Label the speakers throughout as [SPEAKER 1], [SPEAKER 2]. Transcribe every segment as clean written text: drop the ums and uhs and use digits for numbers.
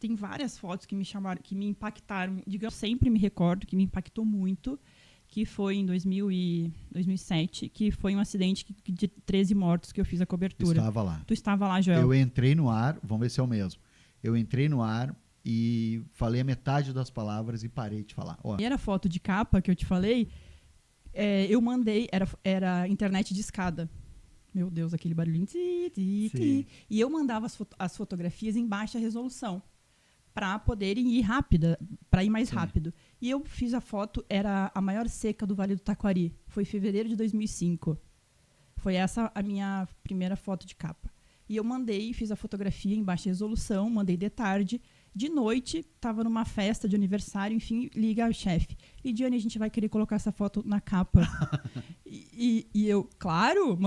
[SPEAKER 1] tem várias fotos que me chamaram, que me impactaram. Digamos, sempre me recordo que me impactou muito, que foi em 2007, que foi um acidente de 13 mortos que eu fiz a cobertura.
[SPEAKER 2] Estava lá.
[SPEAKER 1] Tu estava lá, Joel?
[SPEAKER 2] Eu entrei no ar, vamos ver se é o mesmo. Eu entrei no ar e falei a metade das palavras e parei de falar.
[SPEAKER 1] A primeira foto de capa que eu te falei, eu mandei, era internet de escada. Meu Deus, aquele barulhinho. E eu mandava as fotografias em baixa resolução, para poderem ir para ir mais rápido. E eu fiz a foto, era a maior seca do Vale do Taquari. Foi em fevereiro de 2005. Foi essa a minha primeira foto de capa. E eu fiz a fotografia em baixa resolução, mandei de tarde. De noite, estava numa festa de aniversário, enfim, liga ao chefe. Lidiane, a gente vai querer colocar essa foto na capa. e eu, claro,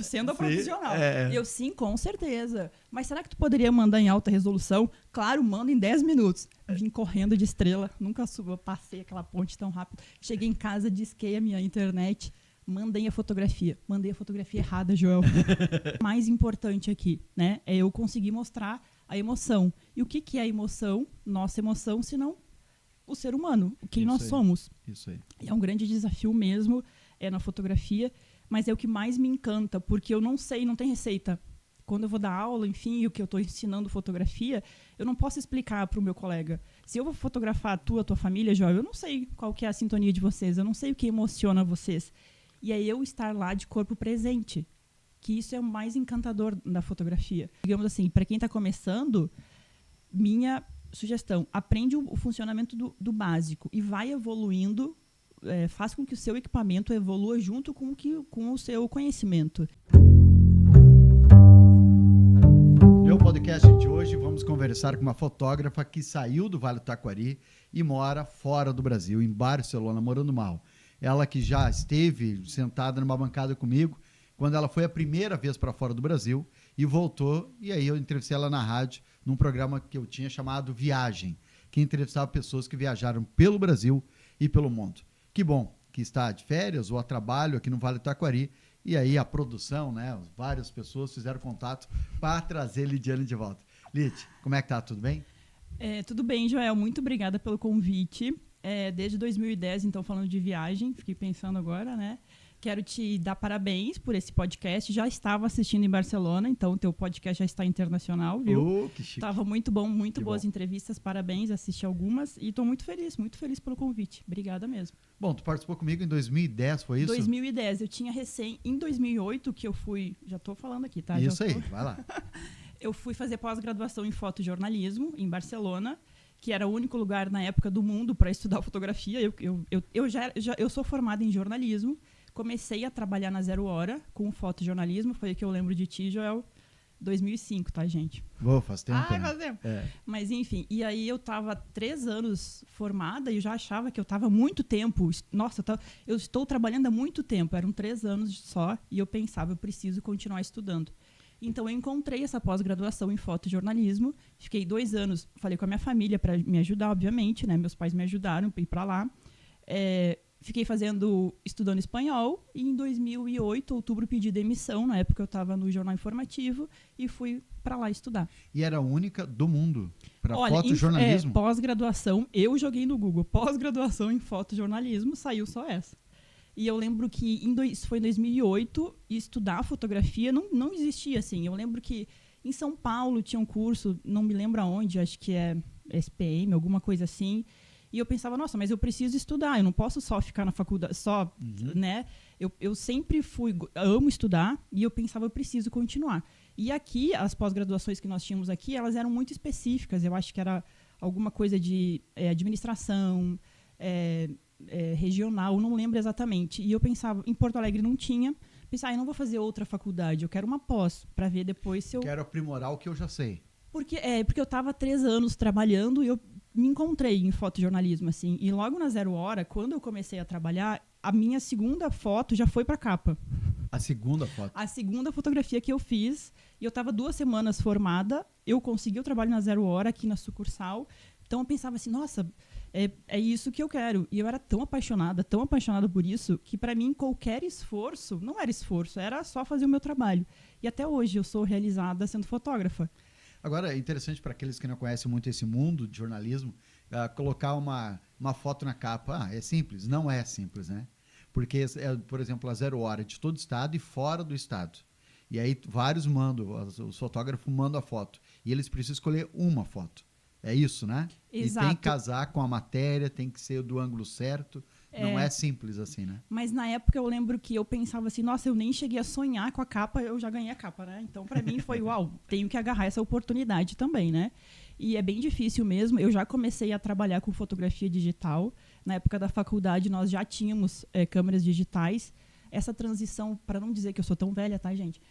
[SPEAKER 1] sendo a profissional. Eu, sim, com certeza. Mas será que tu poderia mandar em alta resolução? Claro, manda em 10 minutos. Vim correndo de estrela, nunca passei aquela ponte tão rápido. Cheguei em casa, disquei a minha internet, mandei a fotografia. Mandei a fotografia errada, Joel. O mais importante aqui, né, é eu conseguir mostrar a emoção. E o que é a emoção? Nossa emoção, senão o ser humano, quem nós somos.
[SPEAKER 2] Isso aí.
[SPEAKER 1] É um grande desafio mesmo na fotografia, mas é o que mais me encanta, porque eu não sei, não tem receita. Quando eu vou dar aula, enfim, o que eu estou ensinando fotografia, eu não posso explicar para o meu colega. Se eu vou fotografar a tua família, Joel, eu não sei qual que é a sintonia de vocês, eu não sei o que emociona vocês. E é eu estar lá de corpo presente, que isso é o mais encantador da fotografia. Digamos assim, para quem está começando, minha sugestão, aprende o funcionamento do básico e vai evoluindo, faz com que o seu equipamento evolua junto com o seu conhecimento.
[SPEAKER 2] No podcast de hoje, vamos conversar com uma fotógrafa que saiu do Vale do Taquari e mora fora do Brasil, em Barcelona, morando mal. Ela que já esteve sentada numa bancada comigo, quando ela foi a primeira vez para fora do Brasil e voltou, e aí eu entrevistei ela na rádio, num programa que eu tinha chamado Viagem, que entrevistava pessoas que viajaram pelo Brasil e pelo mundo. Que bom que está de férias ou a trabalho aqui no Vale do Taquari, e aí a produção, né, várias pessoas fizeram contato para trazer Lidiane de volta. Lid, como é que tá? Tudo bem?
[SPEAKER 1] Tudo bem, Joel. Muito obrigada pelo convite. Desde 2010, então, falando de viagem, fiquei pensando agora, né? Quero te dar parabéns por esse podcast. Já estava assistindo em Barcelona, então o teu podcast já está internacional, viu?
[SPEAKER 2] Que chique.
[SPEAKER 1] Tava muito bom, muito boas entrevistas, parabéns, assisti algumas e estou muito feliz pelo convite. Obrigada mesmo.
[SPEAKER 2] Bom, tu participou comigo em 2010, foi isso?
[SPEAKER 1] 2010, eu tinha em 2008 que eu fui, já estou falando aqui, tá?
[SPEAKER 2] Isso aí, vai lá.
[SPEAKER 1] Eu fui fazer pós-graduação em fotojornalismo em Barcelona, que era o único lugar na época do mundo para estudar fotografia. Eu sou formada em jornalismo. Comecei a trabalhar na Zero Hora com fotojornalismo, foi o que eu lembro de ti, Joel, 2005, tá, gente?
[SPEAKER 2] Faz tempo.
[SPEAKER 1] Faz tempo. Mas, enfim, e aí eu estava 3 anos formada e eu já achava que eu estava muito tempo. Nossa, eu estou trabalhando há muito tempo, eram 3 anos só, e eu pensava, eu preciso continuar estudando. Então, eu encontrei essa pós-graduação em fotojornalismo, fiquei 2 anos, falei com a minha família para me ajudar, obviamente, né? Meus pais me ajudaram para ir para lá. Fiquei estudando espanhol e em 2008, outubro, pedi demissão. Na época eu estava no Jornal Informativo e fui para lá estudar.
[SPEAKER 2] E era a única do mundo para fotojornalismo?
[SPEAKER 1] Pós-graduação, eu joguei no Google, pós-graduação em fotojornalismo, saiu só essa. E eu lembro que isso foi em 2008, e estudar fotografia não existia assim. Eu lembro que em São Paulo tinha um curso, não me lembro aonde, acho que é SPM, alguma coisa assim. E eu pensava, nossa, mas eu preciso estudar, eu não posso só ficar na faculdade, né? Eu sempre amo estudar, e eu pensava, eu preciso continuar. E aqui, as pós-graduações que nós tínhamos aqui, elas eram muito específicas. Eu acho que era alguma coisa de administração, regional, não lembro exatamente. E eu pensava, em Porto Alegre não tinha. Pensava, eu não vou fazer outra faculdade, eu quero uma pós, para ver depois se eu...
[SPEAKER 2] Quero aprimorar o que eu já sei.
[SPEAKER 1] Porque eu estava 3 anos trabalhando e eu me encontrei em fotojornalismo, assim. E logo na Zero Hora, quando eu comecei a trabalhar, a minha segunda foto já foi para capa.
[SPEAKER 2] A segunda foto?
[SPEAKER 1] A segunda fotografia que eu fiz. E eu estava 2 semanas formada. Eu consegui o trabalho na Zero Hora, aqui na sucursal. Então eu pensava assim, nossa, é isso que eu quero. E eu era tão apaixonada por isso, que para mim qualquer esforço, não era esforço, era só fazer o meu trabalho. E até hoje eu sou realizada sendo fotógrafa.
[SPEAKER 2] Agora, é interessante para aqueles que não conhecem muito esse mundo de jornalismo, colocar uma foto na capa. É simples? Não é simples, né? Porque, por exemplo, a 0 Hora é de todo o estado e fora do estado. E aí vários os fotógrafos mandam a foto. E eles precisam escolher uma foto. É isso, né?
[SPEAKER 1] Exato.
[SPEAKER 2] E tem que casar com a matéria, tem que ser do ângulo certo. Não é simples assim, né?
[SPEAKER 1] Mas na época eu lembro que eu pensava assim, nossa, eu nem cheguei a sonhar com a capa, eu já ganhei a capa, né? Então pra mim foi, uau, tenho que agarrar essa oportunidade também, né? E é bem difícil mesmo. Eu já comecei a trabalhar com fotografia digital. Na época da faculdade nós já tínhamos câmeras digitais. Essa transição, para não dizer que eu sou tão velha, tá, gente?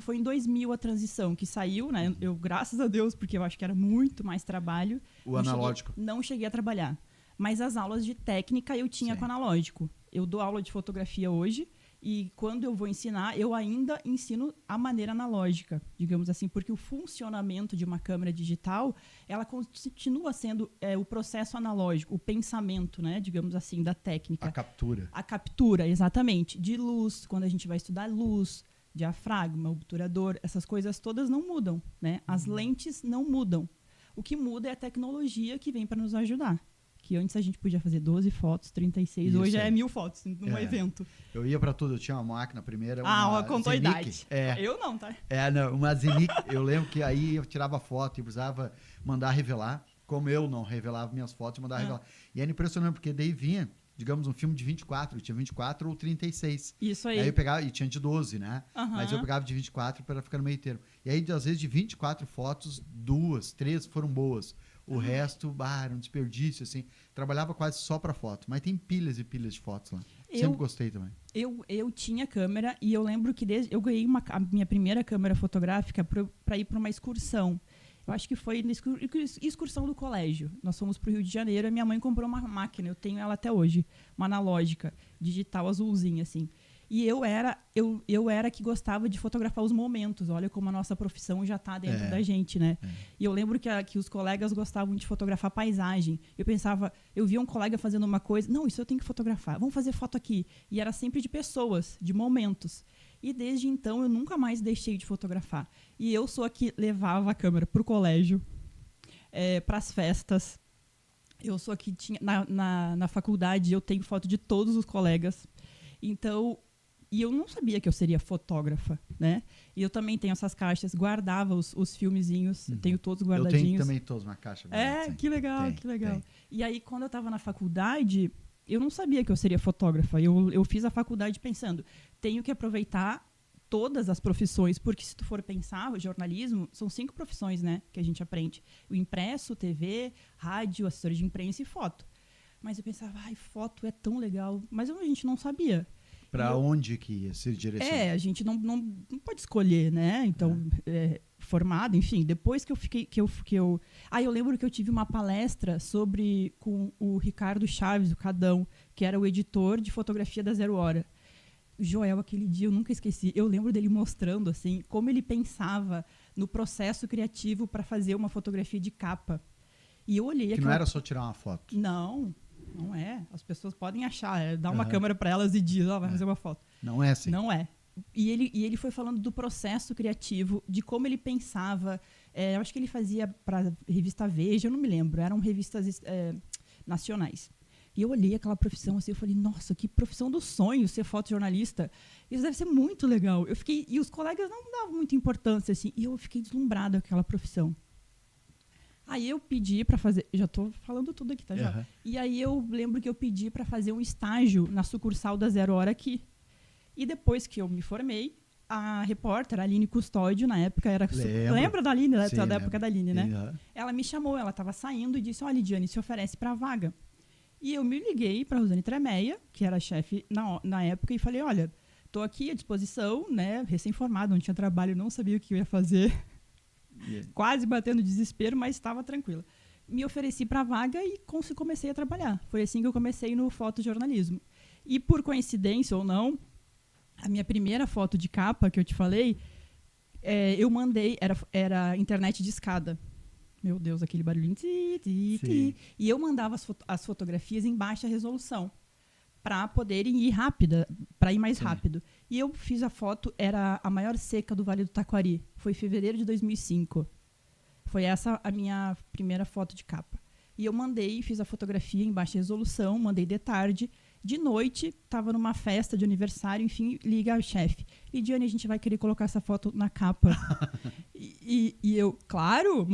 [SPEAKER 1] Foi em 2000 a transição que saiu, né? Eu, graças a Deus, porque eu acho que era muito mais trabalho.
[SPEAKER 2] O analógico.
[SPEAKER 1] Não cheguei a trabalhar. Mas as aulas de técnica eu tinha com analógico. Eu dou aula de fotografia hoje e quando eu vou ensinar, eu ainda ensino a maneira analógica, digamos assim, porque o funcionamento de uma câmera digital, ela continua sendo o processo analógico, o pensamento, né, digamos assim, da técnica.
[SPEAKER 2] A captura.
[SPEAKER 1] A captura, exatamente. De luz, quando a gente vai estudar luz, diafragma, obturador, essas coisas todas não mudam, né? As lentes não mudam. O que muda é a tecnologia que vem para nos ajudar. Que antes a gente podia fazer 12 fotos, 36, isso, hoje é 1000 fotos num evento.
[SPEAKER 2] Eu ia pra tudo, eu tinha uma máquina primeira.
[SPEAKER 1] Contou a idade. Eu não, tá?
[SPEAKER 2] Não, uma Zenic, eu lembro que aí eu tirava foto e precisava mandar revelar, como eu não revelava minhas fotos, eu mandava revelar. E era impressionante, porque daí vinha, digamos, um filme de 24, tinha 24 ou 36.
[SPEAKER 1] Isso aí.
[SPEAKER 2] Aí eu pegava, e tinha de 12, né? Mas eu pegava de 24 para ficar no meio termo. E aí, às vezes, de 24 fotos, 2, 3 foram boas. O resto, era um desperdício, assim. Trabalhava quase só para foto. Mas tem pilhas e pilhas de fotos lá. Sempre gostei também.
[SPEAKER 1] Eu tinha câmera e eu lembro que eu ganhei a minha primeira câmera fotográfica para ir para uma excursão. Eu acho que foi na excursão do colégio. Nós fomos para o Rio de Janeiro e minha mãe comprou uma máquina. Eu tenho ela até hoje. Uma analógica, digital, azulzinha, assim. E eu era que gostava de fotografar os momentos. Olha como a nossa profissão já está dentro da gente, né? E eu lembro que os colegas gostavam de fotografar paisagem. Eu pensava, eu via um colega fazendo uma coisa, não, isso eu tenho que fotografar, vamos fazer foto aqui. E era sempre de pessoas, de momentos. E desde então eu nunca mais deixei de fotografar. E eu sou a que levava a câmera para o colégio, para as festas. Eu sou a que tinha... Na faculdade eu tenho foto de todos os colegas. Então... E eu não sabia que eu seria fotógrafa, né? E eu também tenho essas caixas, guardava os filmezinhos, tenho todos guardadinhos.
[SPEAKER 2] Eu tenho também todos na caixa.
[SPEAKER 1] Que legal, que legal. Tem. E aí, quando eu estava na faculdade, eu não sabia que eu seria fotógrafa. Eu fiz a faculdade pensando, tenho que aproveitar todas as profissões, porque se tu for pensar, o jornalismo, são 5 profissões, né, que a gente aprende. O impresso, TV, rádio, assessor de imprensa e foto. Mas eu pensava, foto é tão legal. Mas a gente não sabia.
[SPEAKER 2] Para onde que ia se direcionar?
[SPEAKER 1] A gente não pode escolher, né? Então, formado, enfim, depois que eu fiquei... eu lembro que eu tive uma palestra com o Ricardo Chaves, o Cadão, que era o editor de fotografia da 0 Hora. Joel, aquele dia, eu nunca esqueci. Eu lembro dele mostrando, assim, como ele pensava no processo criativo para fazer uma fotografia de capa. E eu olhei...
[SPEAKER 2] Que não era só tirar uma foto.
[SPEAKER 1] Não é. As pessoas podem achar, dar uma câmera para elas e dizer, vai fazer uma foto.
[SPEAKER 2] Não é assim.
[SPEAKER 1] Não é. E ele foi falando do processo criativo, de como ele pensava. Eu acho que ele fazia para a revista Veja, eu não me lembro. Eram revistas nacionais. E eu olhei aquela profissão assim, eu falei, nossa, que profissão do sonho ser fotojornalista. Isso deve ser muito legal. E os colegas não davam muita importância, assim. E eu fiquei deslumbrada com aquela profissão. Aí eu pedi para fazer... Já estou falando tudo aqui, tá? Já. E aí eu lembro que eu pedi para fazer um estágio na sucursal da 0 Hora aqui. E depois que eu me formei, a repórter, a Aline Custódio, na época era... Lembra da Aline? Sim, da época da Aline, né? Ela me chamou, ela estava saindo e disse, olha, Lidiane, se oferece para a vaga. E eu me liguei para a Rosane Tremeia, que era chefe na época, e falei, olha, estou aqui à disposição, né? Recém-formada, não tinha trabalho, não sabia o que eu ia fazer. Quase batendo desespero, mas estava tranquila. Me ofereci para a vaga e comecei a trabalhar. Foi assim que eu comecei no fotojornalismo. E por coincidência ou não, a minha primeira foto de capa que eu te falei, eu mandei, era internet de escada. Meu Deus, aquele barulhinho. E eu mandava as fotografias em baixa resolução para poderem ir para ir mais rápido. E eu fiz a foto, era a maior seca do Vale do Taquari. Foi em fevereiro de 2005. Foi essa a minha primeira foto de capa. E eu fiz a fotografia em baixa resolução, mandei de tarde. De noite, estava numa festa de aniversário, enfim, liga ao chefe. Lidiane, a gente vai querer colocar essa foto na capa. e eu, claro,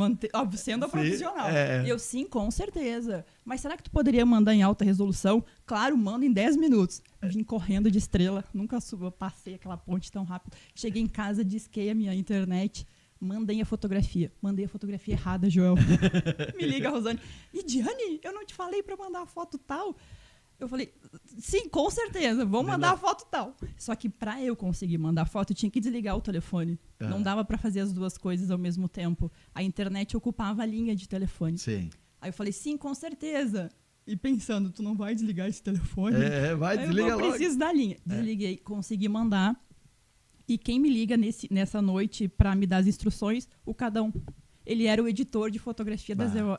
[SPEAKER 1] sendo a profissional. Eu, sim, com certeza. Mas será que tu poderia mandar em alta resolução? Claro, manda em 10 minutos. Vim correndo de estrela, nunca passei aquela ponte tão rápido. Cheguei em casa, disquei a minha internet. Mandei a fotografia errada, Joel. Me liga, Rosane. Lidiane, eu não te falei para mandar a foto tal? Eu falei, sim, com certeza, vou mandar a foto tal. Só que para eu conseguir mandar a foto, eu tinha que desligar o telefone. Não dava para fazer as duas coisas ao mesmo tempo. A internet ocupava a linha de telefone.
[SPEAKER 2] Sim.
[SPEAKER 1] Aí eu falei, sim, com certeza. E pensando, tu não vai desligar esse telefone?
[SPEAKER 2] Vai, desliga logo.
[SPEAKER 1] Eu preciso da linha. Desliguei, consegui mandar. E quem me liga nessa noite para me dar as instruções, o Cadão. Ele era o editor de fotografia da ZO.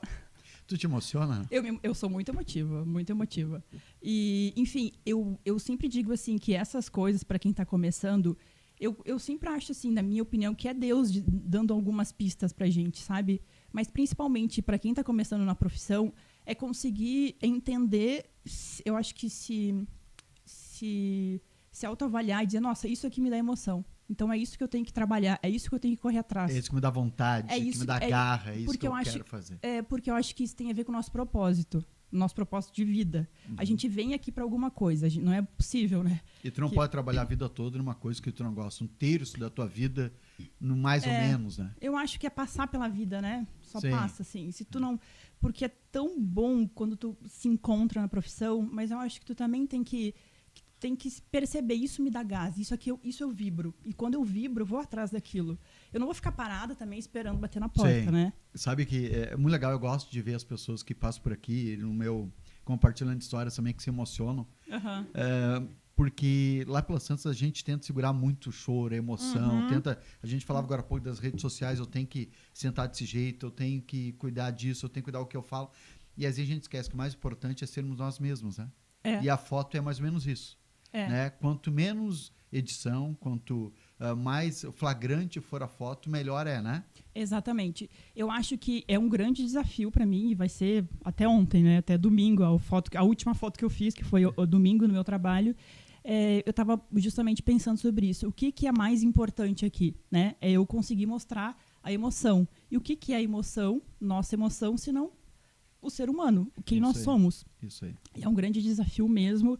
[SPEAKER 2] Tu te emociona?
[SPEAKER 1] Eu sou muito emotiva, muito emotiva. E, enfim, eu sempre digo assim que essas coisas, para quem está começando, eu sempre acho, assim, na minha opinião, que é Deus dando algumas pistas pra gente, sabe? Mas, principalmente, para quem está começando na profissão, é conseguir entender, eu acho que se autoavaliar e dizer, nossa, isso aqui me dá emoção. Então é isso que eu tenho que trabalhar, é isso que eu tenho que correr atrás.
[SPEAKER 2] É isso que me dá vontade, é isso que me dá garra, é isso que eu quero fazer.
[SPEAKER 1] Porque eu acho que isso tem a ver com o nosso propósito de vida. A gente vem aqui para alguma coisa, não é possível, né?
[SPEAKER 2] E tu não pode trabalhar a vida toda numa coisa que tu não gosta. 1/3 da tua vida, no mais ou menos, né?
[SPEAKER 1] Eu acho que é passar pela vida, né? Só
[SPEAKER 2] Sim.
[SPEAKER 1] passa, assim. Se tu não... Porque é tão bom quando tu se encontra na profissão, mas eu acho que tu também tem que perceber, isso me dá gás, isso eu vibro. E quando eu vibro, eu vou atrás daquilo. Eu não vou ficar parada também esperando bater na porta,
[SPEAKER 2] Sim.
[SPEAKER 1] né?
[SPEAKER 2] Sabe que é muito legal, eu gosto de ver as pessoas que passam por aqui, no meu compartilhando histórias também, que se emocionam. Porque lá pela Santos a gente tenta segurar muito o choro, a emoção, a gente falava agora há pouco das redes sociais, eu tenho que sentar desse jeito, eu tenho que cuidar disso, eu tenho que cuidar do que eu falo. E às vezes a gente esquece que o mais importante é sermos nós mesmos, né? E a foto é mais ou menos isso. Né? Quanto menos edição, quanto mais flagrante for a foto, melhor é, né? Exatamente.
[SPEAKER 1] Eu acho que é um grande desafio para mim, e vai ser até ontem, né? Até domingo, a última foto que eu fiz, que foi o domingo no meu trabalho, eu estava justamente pensando sobre isso. O que é mais importante aqui, né? É eu conseguir mostrar a emoção. E o que é a emoção, nossa emoção, se não o ser humano, quem
[SPEAKER 2] isso
[SPEAKER 1] nós
[SPEAKER 2] aí.
[SPEAKER 1] somos.
[SPEAKER 2] Isso aí.
[SPEAKER 1] É um grande desafio mesmo,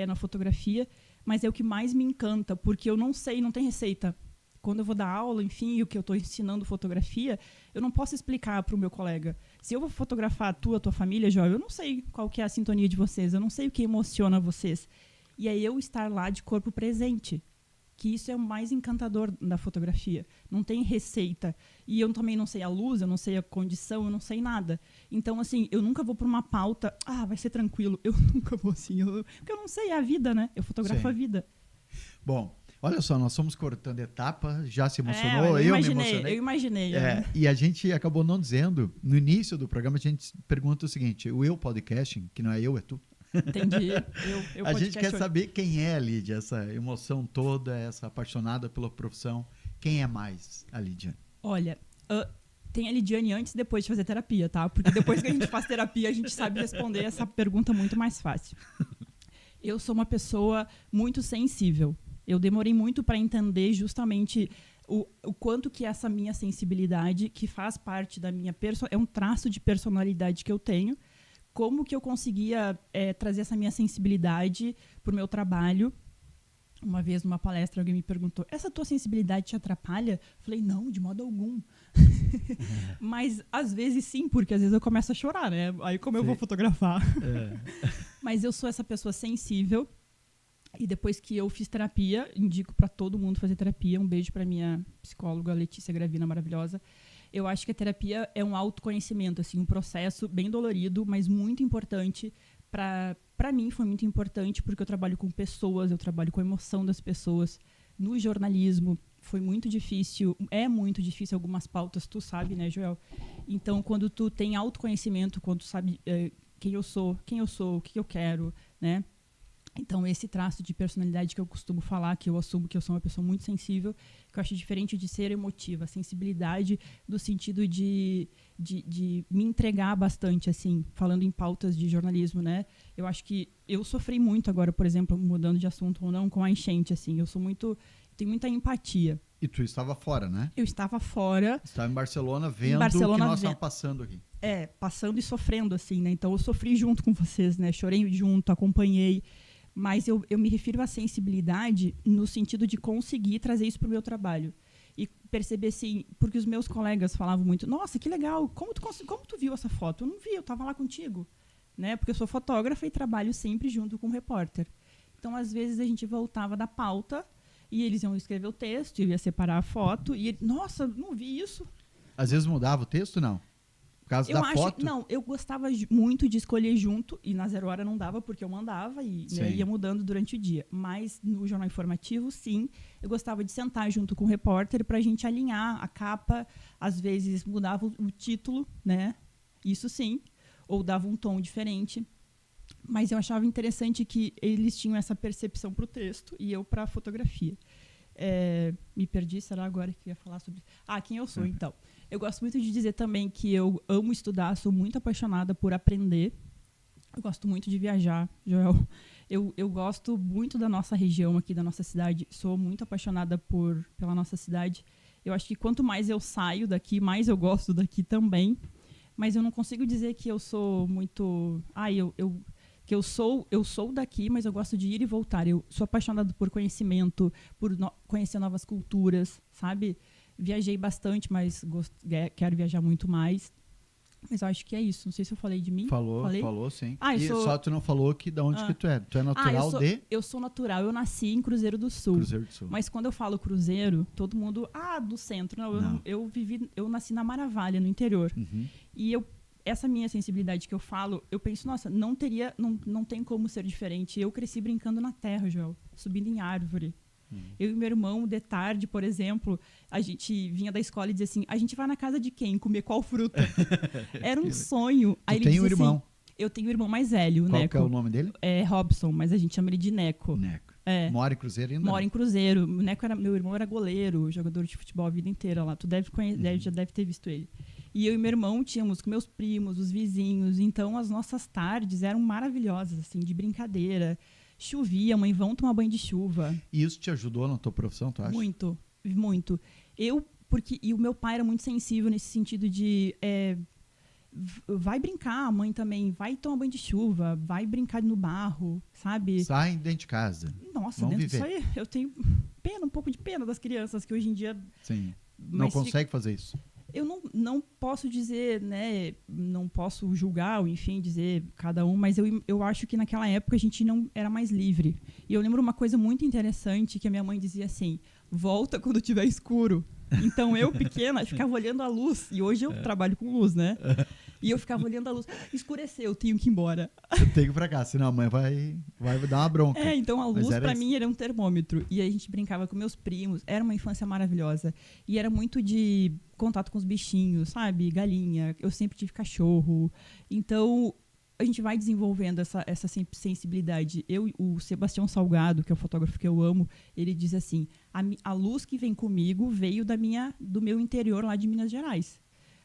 [SPEAKER 1] na fotografia, mas é o que mais me encanta, porque eu não sei, não tem receita. Quando eu vou dar aula, enfim, o que eu estou ensinando fotografia, eu não posso explicar para o meu colega. Se eu vou fotografar a tua família, Joel, eu não sei qual que é a sintonia de vocês, eu não sei o que emociona vocês. E é eu estar lá de corpo presente, que isso é o mais encantador da fotografia. Não tem receita. E eu também não sei a luz, eu não sei a condição, eu não sei nada. Então, assim, eu nunca vou para uma pauta, vai ser tranquilo. Eu nunca vou assim, porque eu não sei, é a vida, né? Eu fotografo a vida.
[SPEAKER 2] Bom, olha só, nós fomos cortando etapa, já se emocionou, eu me emocionei.
[SPEAKER 1] Eu imaginei.
[SPEAKER 2] E a gente acabou não dizendo, no início do programa, a gente pergunta o seguinte, o Eu Podcasting, que não é eu, é tu.
[SPEAKER 1] Entendi.
[SPEAKER 2] A gente quer saber quem é a Lídia, essa emoção toda, essa apaixonada pela profissão. Quem é mais a Lídia?
[SPEAKER 1] Olha, tem a Lidiane antes e depois de fazer terapia, tá? Porque depois que a gente faz terapia, a gente sabe responder essa pergunta muito mais fácil. Eu sou uma pessoa muito sensível. Eu demorei muito para entender justamente o quanto que essa minha sensibilidade, que faz parte da minha é um traço de personalidade que eu tenho, como que eu conseguia trazer essa minha sensibilidade para o meu trabalho. Uma vez, numa palestra, alguém me perguntou, essa tua sensibilidade te atrapalha? Eu falei, não, de modo algum. Mas, às vezes, sim, porque às vezes eu começo a chorar, né? Aí como eu vou fotografar? Mas eu sou essa pessoa sensível. E depois que eu fiz terapia, indico para todo mundo fazer terapia. Um beijo para minha psicóloga, Letícia Gravina, maravilhosa. Eu acho que a terapia é um autoconhecimento, assim, um processo bem dolorido, mas muito importante. Para mim foi muito importante porque eu trabalho com pessoas, eu trabalho com a emoção das pessoas. No jornalismo foi muito difícil, é muito difícil algumas pautas, tu sabe, né, Joel? Então, quando tu tem autoconhecimento, quando tu sabe quem eu sou, o que eu quero, né? Então, esse traço de personalidade que eu costumo falar, que eu assumo que eu sou uma pessoa muito sensível, que eu acho diferente de ser emotiva. A sensibilidade do sentido de me entregar bastante, assim, falando em pautas de jornalismo, né? Eu acho que eu sofri muito agora, por exemplo, mudando de assunto ou não, com a enchente, assim. Tenho muita empatia.
[SPEAKER 2] E tu estava fora, né?
[SPEAKER 1] Eu estava fora.
[SPEAKER 2] Estava em Barcelona vendo o que nós estávamos passando aqui.
[SPEAKER 1] Passando e sofrendo, assim, né? Então, eu sofri junto com vocês, né? Chorei junto, acompanhei. Mas eu me refiro à sensibilidade no sentido de conseguir trazer isso para o meu trabalho. E perceber, assim, porque os meus colegas falavam muito, nossa, que legal, como tu viu essa foto? Eu não vi, eu estava lá contigo. Né? Porque eu sou fotógrafa e trabalho sempre junto com o repórter. Então, às vezes, a gente voltava da pauta e eles iam escrever o texto, eu ia separar a foto e nossa, não vi isso.
[SPEAKER 2] Às vezes mudava o texto, não? Por causa da foto?
[SPEAKER 1] Não, eu gostava muito de escolher junto, e na 0 Hora não dava, porque eu mandava e né, ia mudando durante o dia. Mas no jornal informativo, sim, eu gostava de sentar junto com o repórter para a gente alinhar a capa. Às vezes mudava o título, né? Isso sim, ou dava um tom diferente. Mas eu achava interessante que eles tinham essa percepção para o texto e eu para a fotografia. Me perdi, será agora que eu ia falar sobre... quem eu sou, então. Eu gosto muito de dizer também que eu amo estudar, sou muito apaixonada por aprender. Eu gosto muito de viajar, Joel. Eu gosto muito da nossa região aqui, da nossa cidade. Sou muito apaixonada pela nossa cidade. Eu acho que quanto mais eu saio daqui, mais eu gosto daqui também. Mas eu não consigo dizer que eu sou muito... eu sou daqui, mas eu gosto de ir e voltar. Eu sou apaixonada por conhecimento, por conhecer novas culturas, sabe? Viajei bastante, mas quero viajar muito mais. Mas eu acho que é isso. Não sei se eu falei de mim.
[SPEAKER 2] Falou sim. Só tu não falou de onde que tu é. Tu é natural
[SPEAKER 1] Eu sou natural. Eu nasci em Cruzeiro do Sul. Mas quando eu falo Cruzeiro, todo mundo... do centro. Não. Eu nasci na Maravalha, no interior.
[SPEAKER 2] Uhum.
[SPEAKER 1] E essa minha sensibilidade que eu falo, eu penso, nossa, não tem como ser diferente. Eu cresci brincando na terra, Joel, subindo em árvore. Eu e meu irmão, de tarde, por exemplo, a gente vinha da escola e dizia assim, a gente vai na casa de quem? Comer qual fruta? Era um sonho.
[SPEAKER 2] Aí ele tem um irmão?
[SPEAKER 1] Assim, eu tenho um irmão mais velho, o
[SPEAKER 2] Qual
[SPEAKER 1] Neco.
[SPEAKER 2] Que é o nome dele?
[SPEAKER 1] É Robson, mas a gente chama ele de Neco.
[SPEAKER 2] Mora em Cruzeiro ainda?
[SPEAKER 1] Mora em Cruzeiro. O Neco meu irmão era goleiro, jogador de futebol a vida inteira lá. Tu já deve ter visto ele. E eu e meu irmão tínhamos com meus primos, os vizinhos. Então, as nossas tardes eram maravilhosas, assim, de brincadeira. Chovia, mãe, vamos tomar banho de chuva.
[SPEAKER 2] E isso te ajudou na tua profissão, tu acha?
[SPEAKER 1] Muito, muito. E o meu pai era muito sensível nesse sentido de... vai brincar, a mãe também, vai tomar banho de chuva, vai brincar no barro, sabe?
[SPEAKER 2] Sai dentro de casa.
[SPEAKER 1] Nossa,
[SPEAKER 2] vamos
[SPEAKER 1] dentro
[SPEAKER 2] viver.
[SPEAKER 1] disso aí eu tenho um pouco de pena das crianças que hoje em dia...
[SPEAKER 2] Sim, não consegue fazer isso.
[SPEAKER 1] Eu não posso dizer, né, não posso julgar, ou enfim, dizer cada um, mas eu acho que naquela época a gente não era mais livre. E eu lembro uma coisa muito interessante que a minha mãe dizia assim, volta quando tiver escuro. Então eu, pequena, ficava olhando a luz, e hoje eu trabalho com luz, né? E eu ficava olhando a luz, escureceu, eu tenho que ir embora.
[SPEAKER 2] Eu tenho que ir pra cá, senão a mãe vai dar uma bronca.
[SPEAKER 1] Então a luz pra mim era um termômetro. E a gente brincava com meus primos, era uma infância maravilhosa. E era muito de contato com os bichinhos, sabe? Galinha, eu sempre tive cachorro. Então a gente vai desenvolvendo essa sensibilidade. O Sebastião Salgado, que é o fotógrafo que eu amo, ele diz assim, a luz que vem comigo veio do meu interior lá de Minas Gerais.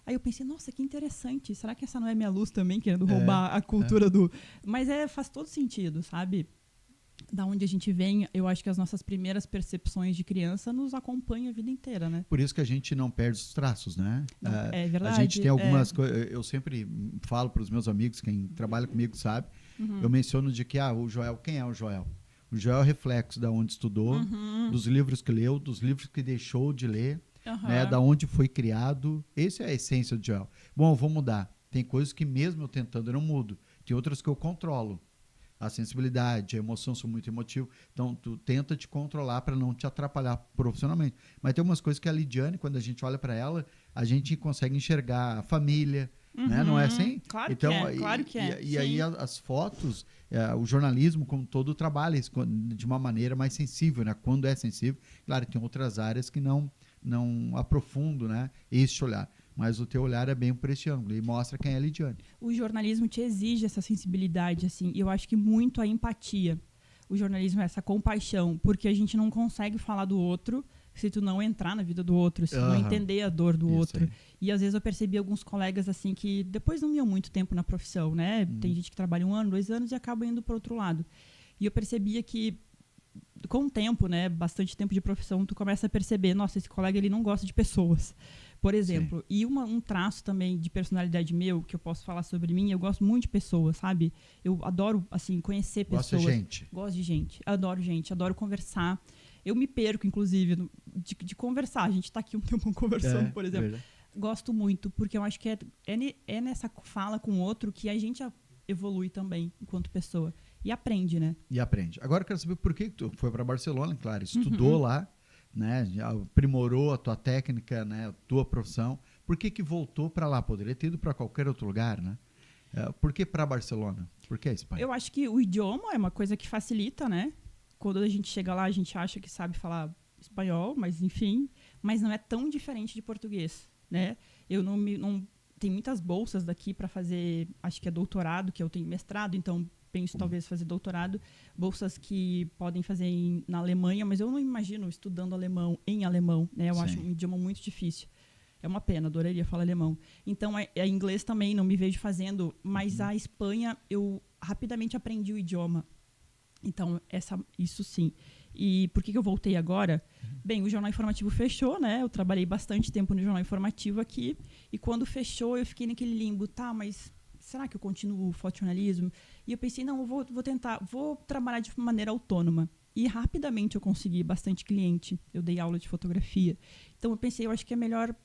[SPEAKER 1] Aí eu pensei, nossa, que interessante. Será que essa não é minha luz também, querendo roubar a cultura do... Mas faz todo sentido, sabe? Da onde a gente vem, eu acho que as nossas primeiras percepções de criança nos acompanham a vida inteira, né?
[SPEAKER 2] Por isso que a gente não perde os traços, né?
[SPEAKER 1] Não, é verdade.
[SPEAKER 2] A gente tem algumas coisas... Eu sempre falo para os meus amigos, quem trabalha comigo sabe, eu menciono de que, o Joel, quem é o Joel? O Joel é reflexo da onde estudou, dos livros que leu, dos livros que deixou de ler, né, da onde foi criado. Essa é a essência do Joel. Bom, eu vou mudar. Tem coisas que mesmo eu tentando eu não mudo. Tem outras que eu controlo. A sensibilidade, a emoção, sou muito emotivo. Então, tu tenta te controlar para não te atrapalhar profissionalmente. Mas tem umas coisas que a Lidiane, quando a gente olha para ela, a gente consegue enxergar a família, né? Não é assim?
[SPEAKER 1] Claro
[SPEAKER 2] então,
[SPEAKER 1] que é. Claro que é.
[SPEAKER 2] E aí as fotos, o jornalismo como todo trabalha de uma maneira mais sensível, né? Quando é sensível. Claro, tem outras áreas que não aprofundam, né, este olhar. Mas o teu olhar é bem por esse ângulo e mostra quem é a Lidiane.
[SPEAKER 1] O jornalismo te exige essa sensibilidade, assim, e eu acho que muito a empatia. o jornalismo é essa compaixão, porque a gente não consegue falar do outro se tu não entrar na vida do outro, se tu não entender a dor do outro.
[SPEAKER 2] Aí.
[SPEAKER 1] E às vezes eu percebi alguns colegas assim que depois não iam muito tempo na profissão, né? Tem gente que trabalha 1 ano, 2 anos e acaba indo para outro lado. E eu percebia que com o tempo, né, bastante tempo de profissão, tu começa a perceber, nossa, esse colega ele não gosta de pessoas, por exemplo. Sim. E um traço também de personalidade meu, que eu posso falar sobre mim, eu gosto muito de pessoas, sabe? Eu adoro, assim, conhecer pessoas. Gosto de gente. Adoro conversar. Eu me perco, inclusive, de conversar. A gente tá aqui um tempo conversando, por exemplo. Verdade. Gosto muito, porque eu acho que é nessa fala com o outro que a gente evolui também, enquanto pessoa. E aprende, né?
[SPEAKER 2] E aprende. Agora eu quero saber por que tu foi para Barcelona, claro, estudou lá, né? Aprimorou a tua técnica, né? A tua profissão. Por que voltou para lá? Poderia ter ido para qualquer outro lugar, né? Por que para Barcelona? Por que a Espanha?
[SPEAKER 1] Eu acho que o idioma é uma coisa que facilita, né? Quando a gente chega lá, a gente acha que sabe falar espanhol, mas enfim, mas não é tão diferente de português, né? Eu não tem muitas bolsas daqui para fazer, acho que é doutorado, que eu tenho mestrado, então penso talvez fazer doutorado, bolsas que podem fazer na Alemanha, mas eu não imagino estudando alemão em alemão, né? Eu acho um idioma muito difícil. É uma pena, adoraria falar alemão. Então, inglês também não me vejo fazendo, mas a Espanha, eu rapidamente aprendi o idioma. Então, isso sim. E por que eu voltei agora? Bem, o Jornal Informativo fechou, né? Eu trabalhei bastante tempo no Jornal Informativo aqui. E quando fechou, eu fiquei naquele limbo. Tá, mas será que eu continuo o fotojornalismo? E eu pensei, não, eu vou tentar, vou trabalhar de maneira autônoma. E rapidamente eu consegui bastante cliente. Eu dei aula de fotografia. Então eu pensei, eu acho que é melhor,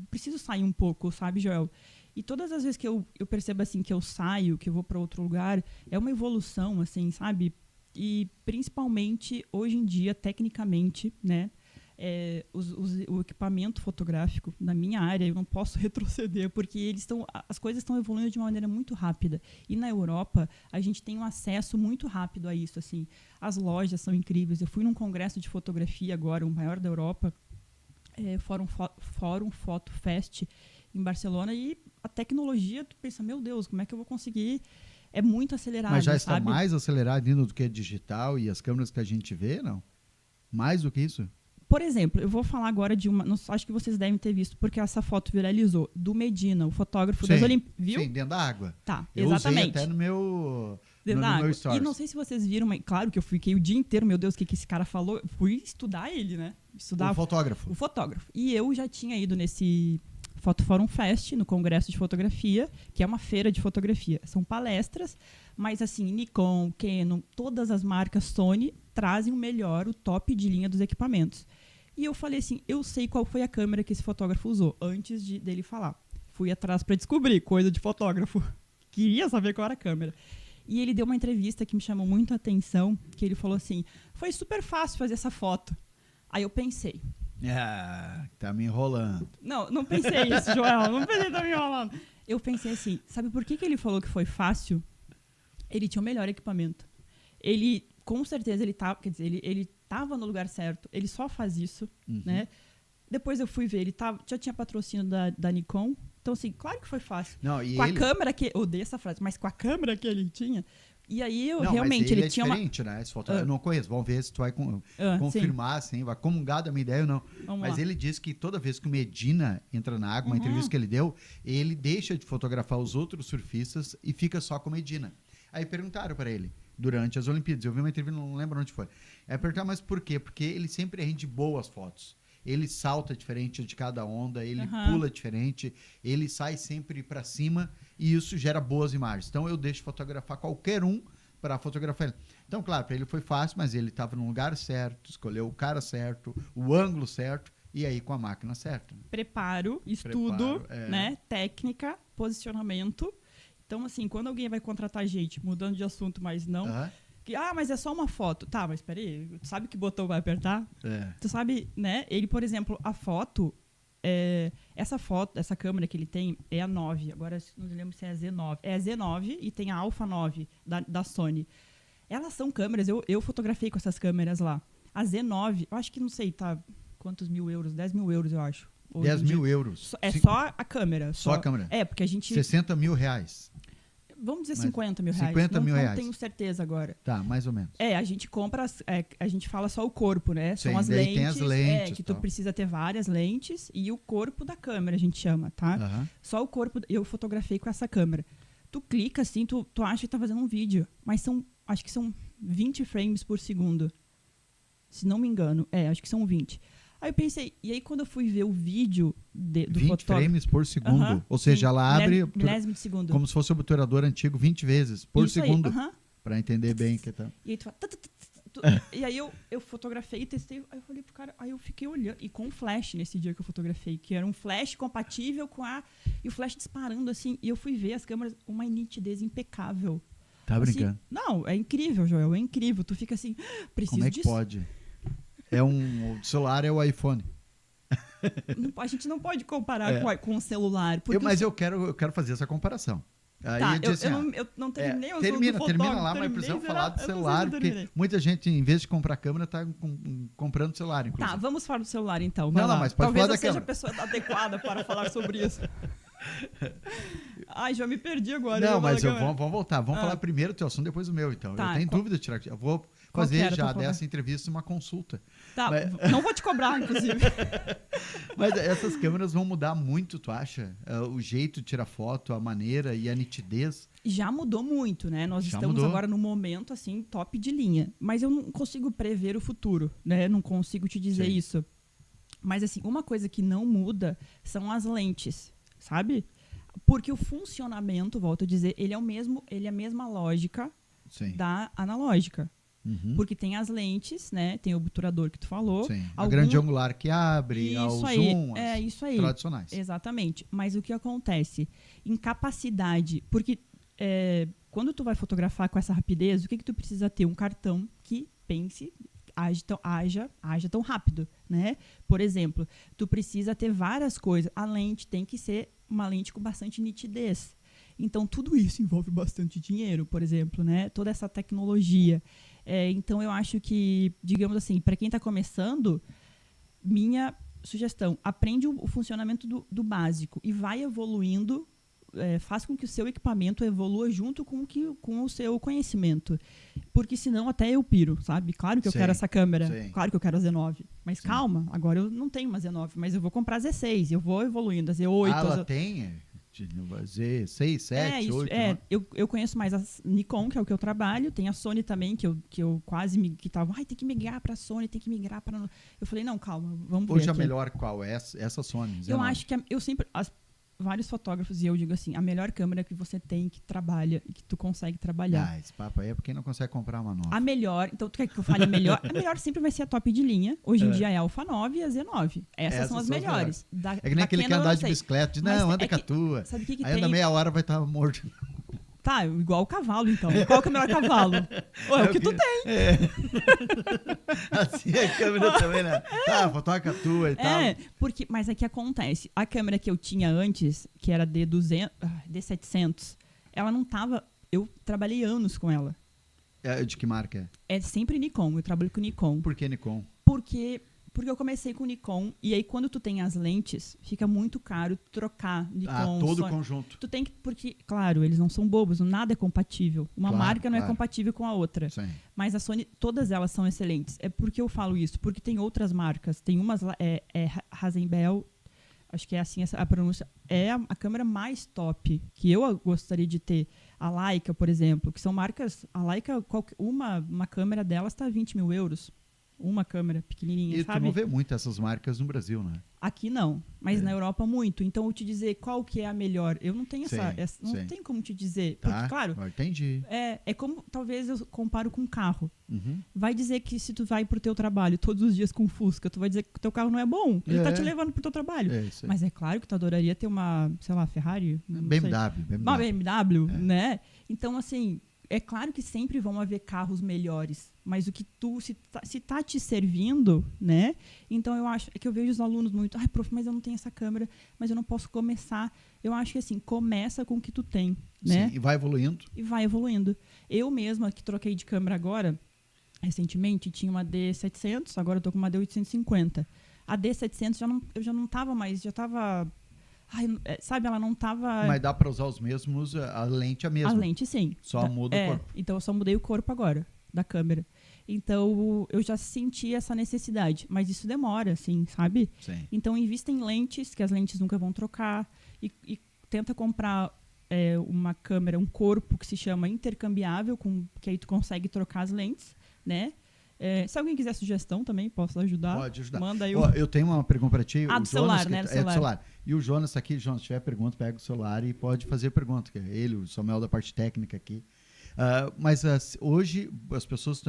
[SPEAKER 1] preciso sair um pouco, sabe, Joel? E todas as vezes que eu percebo assim que eu saio, que eu vou para outro lugar, é uma evolução, assim, sabe? E principalmente hoje em dia, tecnicamente, né? O equipamento fotográfico na minha área, eu não posso retroceder, porque as coisas estão evoluindo de uma maneira muito rápida. E na Europa, a gente tem um acesso muito rápido a isso. Assim. As lojas são incríveis. Eu fui num congresso de fotografia agora, o maior da Europa, Fórum Foto Fest, em Barcelona, e a tecnologia, tu pensa, meu Deus, como é que eu vou conseguir? É muito acelerado,
[SPEAKER 2] mas já
[SPEAKER 1] sabe?
[SPEAKER 2] está mais acelerado ainda do que digital e as câmeras que a gente vê, não? Mais do que isso?
[SPEAKER 1] Por exemplo, eu vou falar agora de uma... Acho que vocês devem ter visto, porque essa foto viralizou, do Medina, o fotógrafo das Olimpíadas. Viu?
[SPEAKER 2] Sim, dentro da água.
[SPEAKER 1] Tá,
[SPEAKER 2] eu
[SPEAKER 1] exatamente.
[SPEAKER 2] Eu usei até no meu stories.
[SPEAKER 1] E não sei se vocês viram, mas claro que eu fiquei o dia inteiro, meu Deus, o que esse cara falou? Fui estudar ele, né?
[SPEAKER 2] O fotógrafo.
[SPEAKER 1] O fotógrafo. E eu já tinha ido nesse Foto Forum Fest, no Congresso de Fotografia, que é uma feira de fotografia. São palestras, mas assim, Nikon, Canon, todas as marcas Sony trazem o melhor, o top de linha dos equipamentos. E eu falei assim, eu sei qual foi a câmera que esse fotógrafo usou, antes dele falar. Fui atrás para descobrir, coisa de fotógrafo. Queria saber qual era a câmera. E ele deu uma entrevista que me chamou muito a atenção, que ele falou assim, foi super fácil fazer essa foto. Aí eu pensei...
[SPEAKER 2] tá me enrolando.
[SPEAKER 1] Não pensei isso, Joel, não pensei que tá me enrolando. Eu pensei assim, sabe por que ele falou que foi fácil? Ele tinha o melhor equipamento. Ele, com certeza, ele estava no lugar certo. Ele só faz isso, né? Depois eu fui ver, ele já tinha patrocínio da Nikon. Então, assim, claro que foi fácil. A câmera que... Eu odeio essa frase, mas com a câmera que ele tinha... E aí, realmente,
[SPEAKER 2] mas
[SPEAKER 1] ele tinha
[SPEAKER 2] diferente, né? Esse eu não conheço. Vamos ver se tu vai confirmar, assim, vai comungar da minha ideia ou não. Mas ele disse que toda vez que o Medina entra na água, uma entrevista que ele deu, ele deixa de fotografar os outros surfistas e fica só com o Medina. Aí perguntaram para ele, durante as Olimpíadas, eu vi uma entrevista, não lembro onde foi. Aí perguntaram, mas por quê? Porque ele sempre rende boas fotos. Ele salta diferente de cada onda, ele pula diferente, ele sai sempre para cima e isso gera boas imagens. Então eu deixo fotografar qualquer um para fotografar ele. Então, claro, para ele foi fácil, mas ele estava no lugar certo, escolheu o cara certo, o ângulo certo e aí com a máquina certa.
[SPEAKER 1] Preparo, estudo, né? Técnica, posicionamento. Então, assim, quando alguém vai contratar gente, mudando de assunto, mas não... mas é só uma foto. Tá, mas peraí, tu sabe que botão vai apertar? Tu sabe, né? Ele, por exemplo, a foto, essa câmera que ele tem é a 9. Agora, não me lembro se é a Z9. É a Z9 e tem a Alpha 9 da Sony. Elas são câmeras, eu fotografei com essas câmeras lá. A Z9, eu acho que, não sei, tá quantos mil euros? 10 mil euros, eu acho.
[SPEAKER 2] 10 mil euros?
[SPEAKER 1] Só a câmera.
[SPEAKER 2] Só a câmera?
[SPEAKER 1] Porque a gente...
[SPEAKER 2] 60 mil reais.
[SPEAKER 1] vamos dizer
[SPEAKER 2] Mas
[SPEAKER 1] 50 mil reais.
[SPEAKER 2] 50 mil reais.
[SPEAKER 1] Não tenho certeza agora.
[SPEAKER 2] Tá, mais ou menos.
[SPEAKER 1] A gente compra, a gente fala só o corpo, né?
[SPEAKER 2] Sim,
[SPEAKER 1] São as
[SPEAKER 2] daí
[SPEAKER 1] lentes,
[SPEAKER 2] tem as lentes,
[SPEAKER 1] que tu
[SPEAKER 2] tal.
[SPEAKER 1] precisa ter várias lentes e o corpo da câmera, a gente chama, tá?
[SPEAKER 2] Aham.
[SPEAKER 1] Só o corpo, eu fotografei com essa câmera. Tu clica assim, tu acha que tá fazendo um vídeo, mas acho que são 20 frames por segundo. Se não me engano, acho que são 20. Aí eu pensei, e aí quando eu fui ver o vídeo do
[SPEAKER 2] 20
[SPEAKER 1] fotógrafo...
[SPEAKER 2] frames por segundo.
[SPEAKER 1] Aham,
[SPEAKER 2] Ou seja,
[SPEAKER 1] sim,
[SPEAKER 2] ela abre
[SPEAKER 1] milésimo de segundo.
[SPEAKER 2] como se fosse o obturador antigo 20 vezes por
[SPEAKER 1] Isso aí,
[SPEAKER 2] segundo.
[SPEAKER 1] aham.
[SPEAKER 2] Pra entender bem que tá.
[SPEAKER 1] E aí tu fala... E aí eu fotografei e testei, aí eu falei pro cara, aí eu fiquei olhando, e com flash nesse dia que eu fotografei, que era um flash compatível com e o flash disparando assim, e eu fui ver as câmeras, uma nitidez impecável.
[SPEAKER 2] Tá
[SPEAKER 1] Assim,
[SPEAKER 2] brincando.
[SPEAKER 1] não, é incrível, Joel, é incrível. Tu fica assim, preciso
[SPEAKER 2] Como é que
[SPEAKER 1] disso.
[SPEAKER 2] pode? O celular é o iPhone.
[SPEAKER 1] A gente não pode comparar com o celular.
[SPEAKER 2] Mas eu quero fazer essa comparação. Aí
[SPEAKER 1] Tá,
[SPEAKER 2] eu disse assim,
[SPEAKER 1] eu não terminei o
[SPEAKER 2] termina
[SPEAKER 1] assunto do
[SPEAKER 2] lá, mas precisamos falar do celular, porque muita gente, em vez de comprar câmera, tá comprando celular, inclusive.
[SPEAKER 1] Tá, vamos falar do celular então.
[SPEAKER 2] Não, mas pode
[SPEAKER 1] Talvez
[SPEAKER 2] falar
[SPEAKER 1] eu seja a
[SPEAKER 2] câmera.
[SPEAKER 1] pessoa adequada para falar sobre isso. Ai, já me perdi agora.
[SPEAKER 2] Não, mas vamos voltar. Vamos falar
[SPEAKER 1] Ah.
[SPEAKER 2] primeiro do teu assunto, depois o meu, então.
[SPEAKER 1] Tá,
[SPEAKER 2] Eu tenho dúvida de tirar. Eu vou
[SPEAKER 1] Qual que
[SPEAKER 2] fazer
[SPEAKER 1] era a
[SPEAKER 2] já
[SPEAKER 1] tua
[SPEAKER 2] dessa entrevista uma consulta.
[SPEAKER 1] Tá,
[SPEAKER 2] Mas-
[SPEAKER 1] não vou te cobrar, inclusive.
[SPEAKER 2] Mas essas câmeras vão mudar muito, tu acha? O jeito de tirar foto, a maneira e a nitidez.
[SPEAKER 1] Já mudou muito, né? Nós
[SPEAKER 2] Já
[SPEAKER 1] estamos
[SPEAKER 2] mudou.
[SPEAKER 1] agora no momento, assim, top de linha. Mas eu não consigo prever o futuro, né? Não consigo te dizer
[SPEAKER 2] Sim.
[SPEAKER 1] isso. Mas, assim, uma coisa que não muda são as lentes, sabe? Porque o funcionamento, volto a dizer, ele é a mesma lógica
[SPEAKER 2] Sim.
[SPEAKER 1] da analógica.
[SPEAKER 2] Uhum.
[SPEAKER 1] Porque tem as lentes, né? Tem o obturador que tu falou.
[SPEAKER 2] Sim. A
[SPEAKER 1] Algum-
[SPEAKER 2] grande angular que abre, ao
[SPEAKER 1] Isso aí,
[SPEAKER 2] zoom, as
[SPEAKER 1] isso aí.
[SPEAKER 2] tradicionais.
[SPEAKER 1] Exatamente. Mas o que acontece? Incapacidade. Porque quando tu vai fotografar com essa rapidez, o que tu precisa ter? Um cartão que pense, haja tão rápido, né? Por exemplo, tu precisa ter várias coisas. A lente tem que ser uma lente com bastante nitidez. Então, tudo isso envolve bastante dinheiro, por exemplo, né? Toda essa tecnologia. Então, eu acho que, digamos assim, para quem está começando, minha sugestão, aprende o funcionamento do básico e vai evoluindo, faz com que o seu equipamento evolua junto com o seu conhecimento. Porque senão até eu piro, sabe? Claro que eu
[SPEAKER 2] Sim,
[SPEAKER 1] quero essa câmera,
[SPEAKER 2] sim.
[SPEAKER 1] claro que eu quero a Z9. Mas
[SPEAKER 2] Sim.
[SPEAKER 1] calma, agora eu não tenho uma Z9, mas eu vou comprar a Z6, eu vou evoluindo, a Z8.
[SPEAKER 2] Ela tem Z6, 7, 8.
[SPEAKER 1] Eu conheço mais a Nikon, que é o que eu trabalho, tem a Sony também, que eu quase que tava, tem que migrar pra Sony, tem que migrar pra... Eu falei, não, calma, vamos ver
[SPEAKER 2] Hoje a
[SPEAKER 1] aqui.
[SPEAKER 2] melhor qual é? Essa Sony.
[SPEAKER 1] Eu
[SPEAKER 2] 19.
[SPEAKER 1] acho que eu sempre... vários fotógrafos, e eu digo assim, a melhor câmera que você tem, que trabalha e que tu consegue trabalhar.
[SPEAKER 2] Ah, esse papo aí é porque não consegue comprar uma nova.
[SPEAKER 1] A melhor, então tu quer que eu fale a melhor? A melhor sempre vai ser a top de linha. Hoje em dia é a Alpha 9 e a Z9. Essas são as melhores.
[SPEAKER 2] É que nem aquele que anda de bicicleta, diz,
[SPEAKER 1] Mas
[SPEAKER 2] não, anda
[SPEAKER 1] é
[SPEAKER 2] com a
[SPEAKER 1] que-
[SPEAKER 2] tua.
[SPEAKER 1] Sabe o que
[SPEAKER 2] Aí
[SPEAKER 1] tem?
[SPEAKER 2] anda meia hora vai estar morto.
[SPEAKER 1] Tá, igual o cavalo, então. Qual que é o melhor cavalo? É o que tu tem.
[SPEAKER 2] Assim é a câmera também, né? Tá, fotoca a tua e tal.
[SPEAKER 1] Mas é que acontece. A câmera que eu tinha antes, que era D700, ela não tava... Eu trabalhei anos com ela.
[SPEAKER 2] De que marca é?
[SPEAKER 1] É sempre Nikon, eu trabalho com Nikon.
[SPEAKER 2] Por que Nikon?
[SPEAKER 1] Porque eu comecei com Nikon, e aí quando tu tem as lentes, fica muito caro trocar Nikon.
[SPEAKER 2] Todo
[SPEAKER 1] Sony.
[SPEAKER 2] conjunto.
[SPEAKER 1] Tu tem que... Porque, claro, eles não são bobos, nada é compatível. Uma
[SPEAKER 2] Claro,
[SPEAKER 1] marca não é
[SPEAKER 2] claro.
[SPEAKER 1] compatível com a outra.
[SPEAKER 2] Sim.
[SPEAKER 1] Mas a Sony, todas elas são excelentes. É porque eu falo isso, porque tem outras marcas. Tem umas lá, Hasselblad, acho que é assim a pronúncia, é a câmera mais top que eu gostaria de ter. A Leica, por exemplo, que são marcas... A Leica, uma câmera delas está 20 mil euros. Uma câmera pequenininha,
[SPEAKER 2] E
[SPEAKER 1] sabe?
[SPEAKER 2] tu não vê muito essas marcas no Brasil, né?
[SPEAKER 1] Aqui não, mas na Europa muito. Então, eu te dizer qual que é a melhor, eu não tenho não
[SPEAKER 2] sim.
[SPEAKER 1] tem como te dizer.
[SPEAKER 2] Tá,
[SPEAKER 1] Porque, claro,
[SPEAKER 2] eu entendi.
[SPEAKER 1] é como, talvez eu comparo com um carro.
[SPEAKER 2] Uhum.
[SPEAKER 1] Vai dizer que se tu vai pro teu trabalho todos os dias com Fusca, tu vai dizer que o teu carro não é bom. Ele tá te levando pro teu trabalho.
[SPEAKER 2] É isso aí.
[SPEAKER 1] Mas é claro que tu adoraria ter uma, sei lá, Ferrari? Não sei. Uma BMW, né? Então, assim, é claro que sempre vão haver carros melhores, mas o que se tá te servindo, né? Então eu acho que eu vejo os alunos muito, prof, mas eu não tenho essa câmera, mas eu não posso começar. Eu acho que assim, começa com o que tu tem, né?
[SPEAKER 2] Sim, e vai evoluindo.
[SPEAKER 1] E vai evoluindo. Eu mesma que troquei de câmera agora, recentemente, tinha uma D700, agora eu tô com uma D850. A D700 eu já não tava mais, já tava... sabe, ela não tava...
[SPEAKER 2] Mas dá para usar os mesmos, a lente é a mesma.
[SPEAKER 1] A lente, sim.
[SPEAKER 2] Só muda o corpo.
[SPEAKER 1] Então, eu só mudei o corpo agora, da câmera. Então, eu já senti essa necessidade. Mas isso demora, assim, sabe?
[SPEAKER 2] Sim.
[SPEAKER 1] Então, invista em lentes, que as lentes nunca vão trocar. E tenta comprar uma câmera, um corpo que se chama intercambiável, que aí tu consegue trocar as lentes, né? Se alguém quiser sugestão também, posso ajudar.
[SPEAKER 2] Pode ajudar.
[SPEAKER 1] Manda aí.
[SPEAKER 2] Eu tenho uma pergunta para ti.
[SPEAKER 1] Do celular, né?
[SPEAKER 2] Do celular. E o Jonas aqui, Jonas, se tiver pergunta, pega o celular e pode fazer pergunta. Que é ele, o Samuel da parte técnica aqui. Mas hoje as pessoas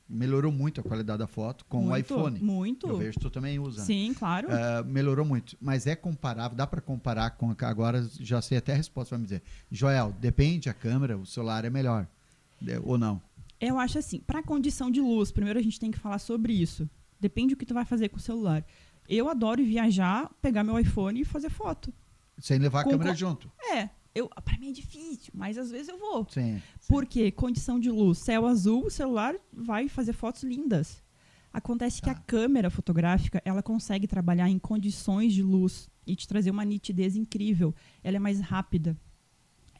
[SPEAKER 2] melhorou muito a qualidade da foto com o iPhone.
[SPEAKER 1] Muito.
[SPEAKER 2] Eu vejo que tu também usa.
[SPEAKER 1] Sim, claro.
[SPEAKER 2] Melhorou muito. Mas é comparável, dá para comparar com... Agora já sei até a resposta, vai me dizer. Joel, depende da câmera, o celular é melhor. Ou não?
[SPEAKER 1] Eu acho assim, para condição de luz, primeiro a gente tem que falar sobre isso. Depende do que tu vai fazer com o celular. Eu adoro viajar, pegar meu iPhone e fazer foto.
[SPEAKER 2] Sem levar a câmera junto.
[SPEAKER 1] Para mim é difícil, mas às vezes eu vou.
[SPEAKER 2] Sim.
[SPEAKER 1] Porque condição de luz, céu azul, o celular vai fazer fotos lindas. Acontece que a câmera fotográfica, ela consegue trabalhar em condições de luz e te trazer uma nitidez incrível. Ela é mais rápida.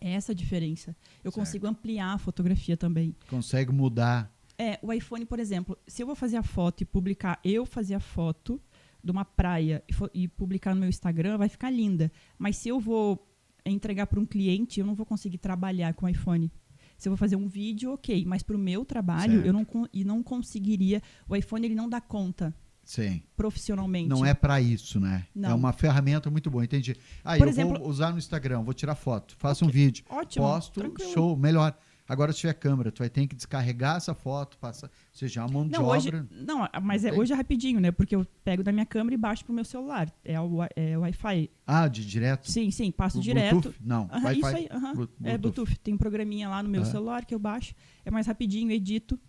[SPEAKER 1] É essa a diferença. Eu consigo ampliar a fotografia também.
[SPEAKER 2] Consegue mudar.
[SPEAKER 1] O iPhone, por exemplo, se eu vou fazer a foto e publicar, eu fazer a foto de uma praia e publicar no meu Instagram, vai ficar linda. Mas se eu vou entregar para um cliente, eu não vou conseguir trabalhar com o iPhone. Se eu vou fazer um vídeo, ok. Mas para o meu trabalho, eu não conseguiria. O iPhone ele não dá conta.
[SPEAKER 2] Sim.
[SPEAKER 1] Profissionalmente.
[SPEAKER 2] Não é para isso, né?
[SPEAKER 1] Não.
[SPEAKER 2] É uma ferramenta muito boa, entendi.
[SPEAKER 1] Por exemplo,
[SPEAKER 2] vou usar no Instagram, vou tirar foto, faço um vídeo,
[SPEAKER 1] ótimo,
[SPEAKER 2] posto,
[SPEAKER 1] tranquilo.
[SPEAKER 2] show, melhor. Agora, se tiver câmera, tu vai ter que descarregar essa foto, ou seja, a mão de obra.
[SPEAKER 1] Hoje é rapidinho, né? Porque eu pego da minha câmera e baixo pro meu celular. É o Wi-Fi.
[SPEAKER 2] De direto?
[SPEAKER 1] Sim, passo direto.
[SPEAKER 2] Bluetooth? Não, Wi-Fi.
[SPEAKER 1] Isso aí, Bluetooth. Tem um programinha lá no meu celular que eu baixo. É mais rapidinho, edito.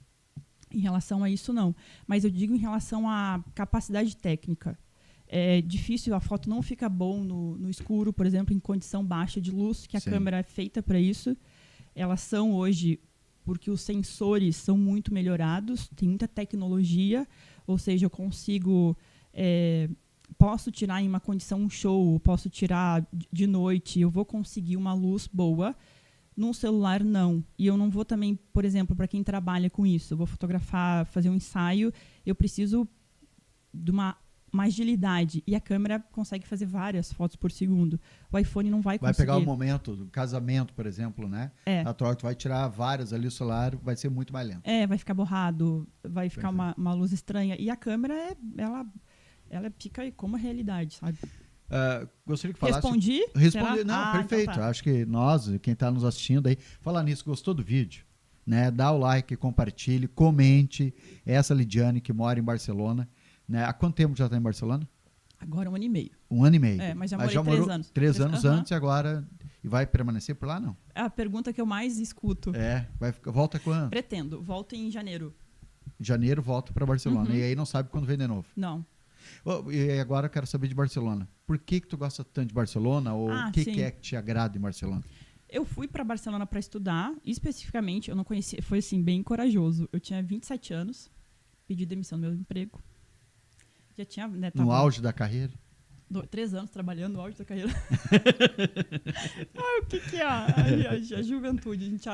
[SPEAKER 1] Em relação a isso, não. Mas eu digo em relação à capacidade técnica. É difícil, a foto não fica bom no escuro, por exemplo, em condição baixa de luz, que a câmera é feita para isso. Elas são hoje, porque os sensores são muito melhorados, tem muita tecnologia, ou seja, eu consigo... posso tirar em uma condição show, posso tirar de noite, eu vou conseguir uma luz boa. Num celular, não. E eu não vou também, por exemplo, para quem trabalha com isso, eu vou fotografar, fazer um ensaio, eu preciso de uma agilidade. E a câmera consegue fazer várias fotos por segundo. O iPhone não vai conseguir.
[SPEAKER 2] Vai pegar o momento do casamento, por exemplo, né? A troca, tu vai tirar várias ali, o celular vai ser muito mais lento.
[SPEAKER 1] Vai ficar borrado, vai ficar uma luz estranha. E a câmera, ela fica como a realidade, sabe?
[SPEAKER 2] Gostaria que falasse...
[SPEAKER 1] Respondi?
[SPEAKER 2] Não, perfeito.
[SPEAKER 1] Então tá.
[SPEAKER 2] Acho que quem está nos assistindo aí, falar nisso, gostou do vídeo? Né? Dá o like, compartilhe, comente. Essa Lidiane que mora em Barcelona. Né? Há quanto tempo já está em Barcelona?
[SPEAKER 1] Agora 1 ano e meio.
[SPEAKER 2] 1 ano e meio.
[SPEAKER 1] Mas já morei 3 anos.
[SPEAKER 2] 3 anos antes e agora... E vai permanecer por lá, não?
[SPEAKER 1] É a pergunta que eu mais escuto.
[SPEAKER 2] Volta quando?
[SPEAKER 1] Pretendo. Volto em janeiro.
[SPEAKER 2] Em janeiro volta para Barcelona. E aí não sabe quando vem de novo.
[SPEAKER 1] Não.
[SPEAKER 2] E agora eu quero saber de Barcelona. Por que tu gosta tanto de Barcelona? Ou o que é que te agrada em Barcelona?
[SPEAKER 1] Eu fui para Barcelona para estudar. Especificamente, eu não conhecia... Foi assim, bem corajoso. Eu tinha 27 anos. Pedi demissão do meu emprego. Já tinha... Né,
[SPEAKER 2] no auge da carreira?
[SPEAKER 1] 3 anos trabalhando no auge da carreira. O que é a juventude? A gente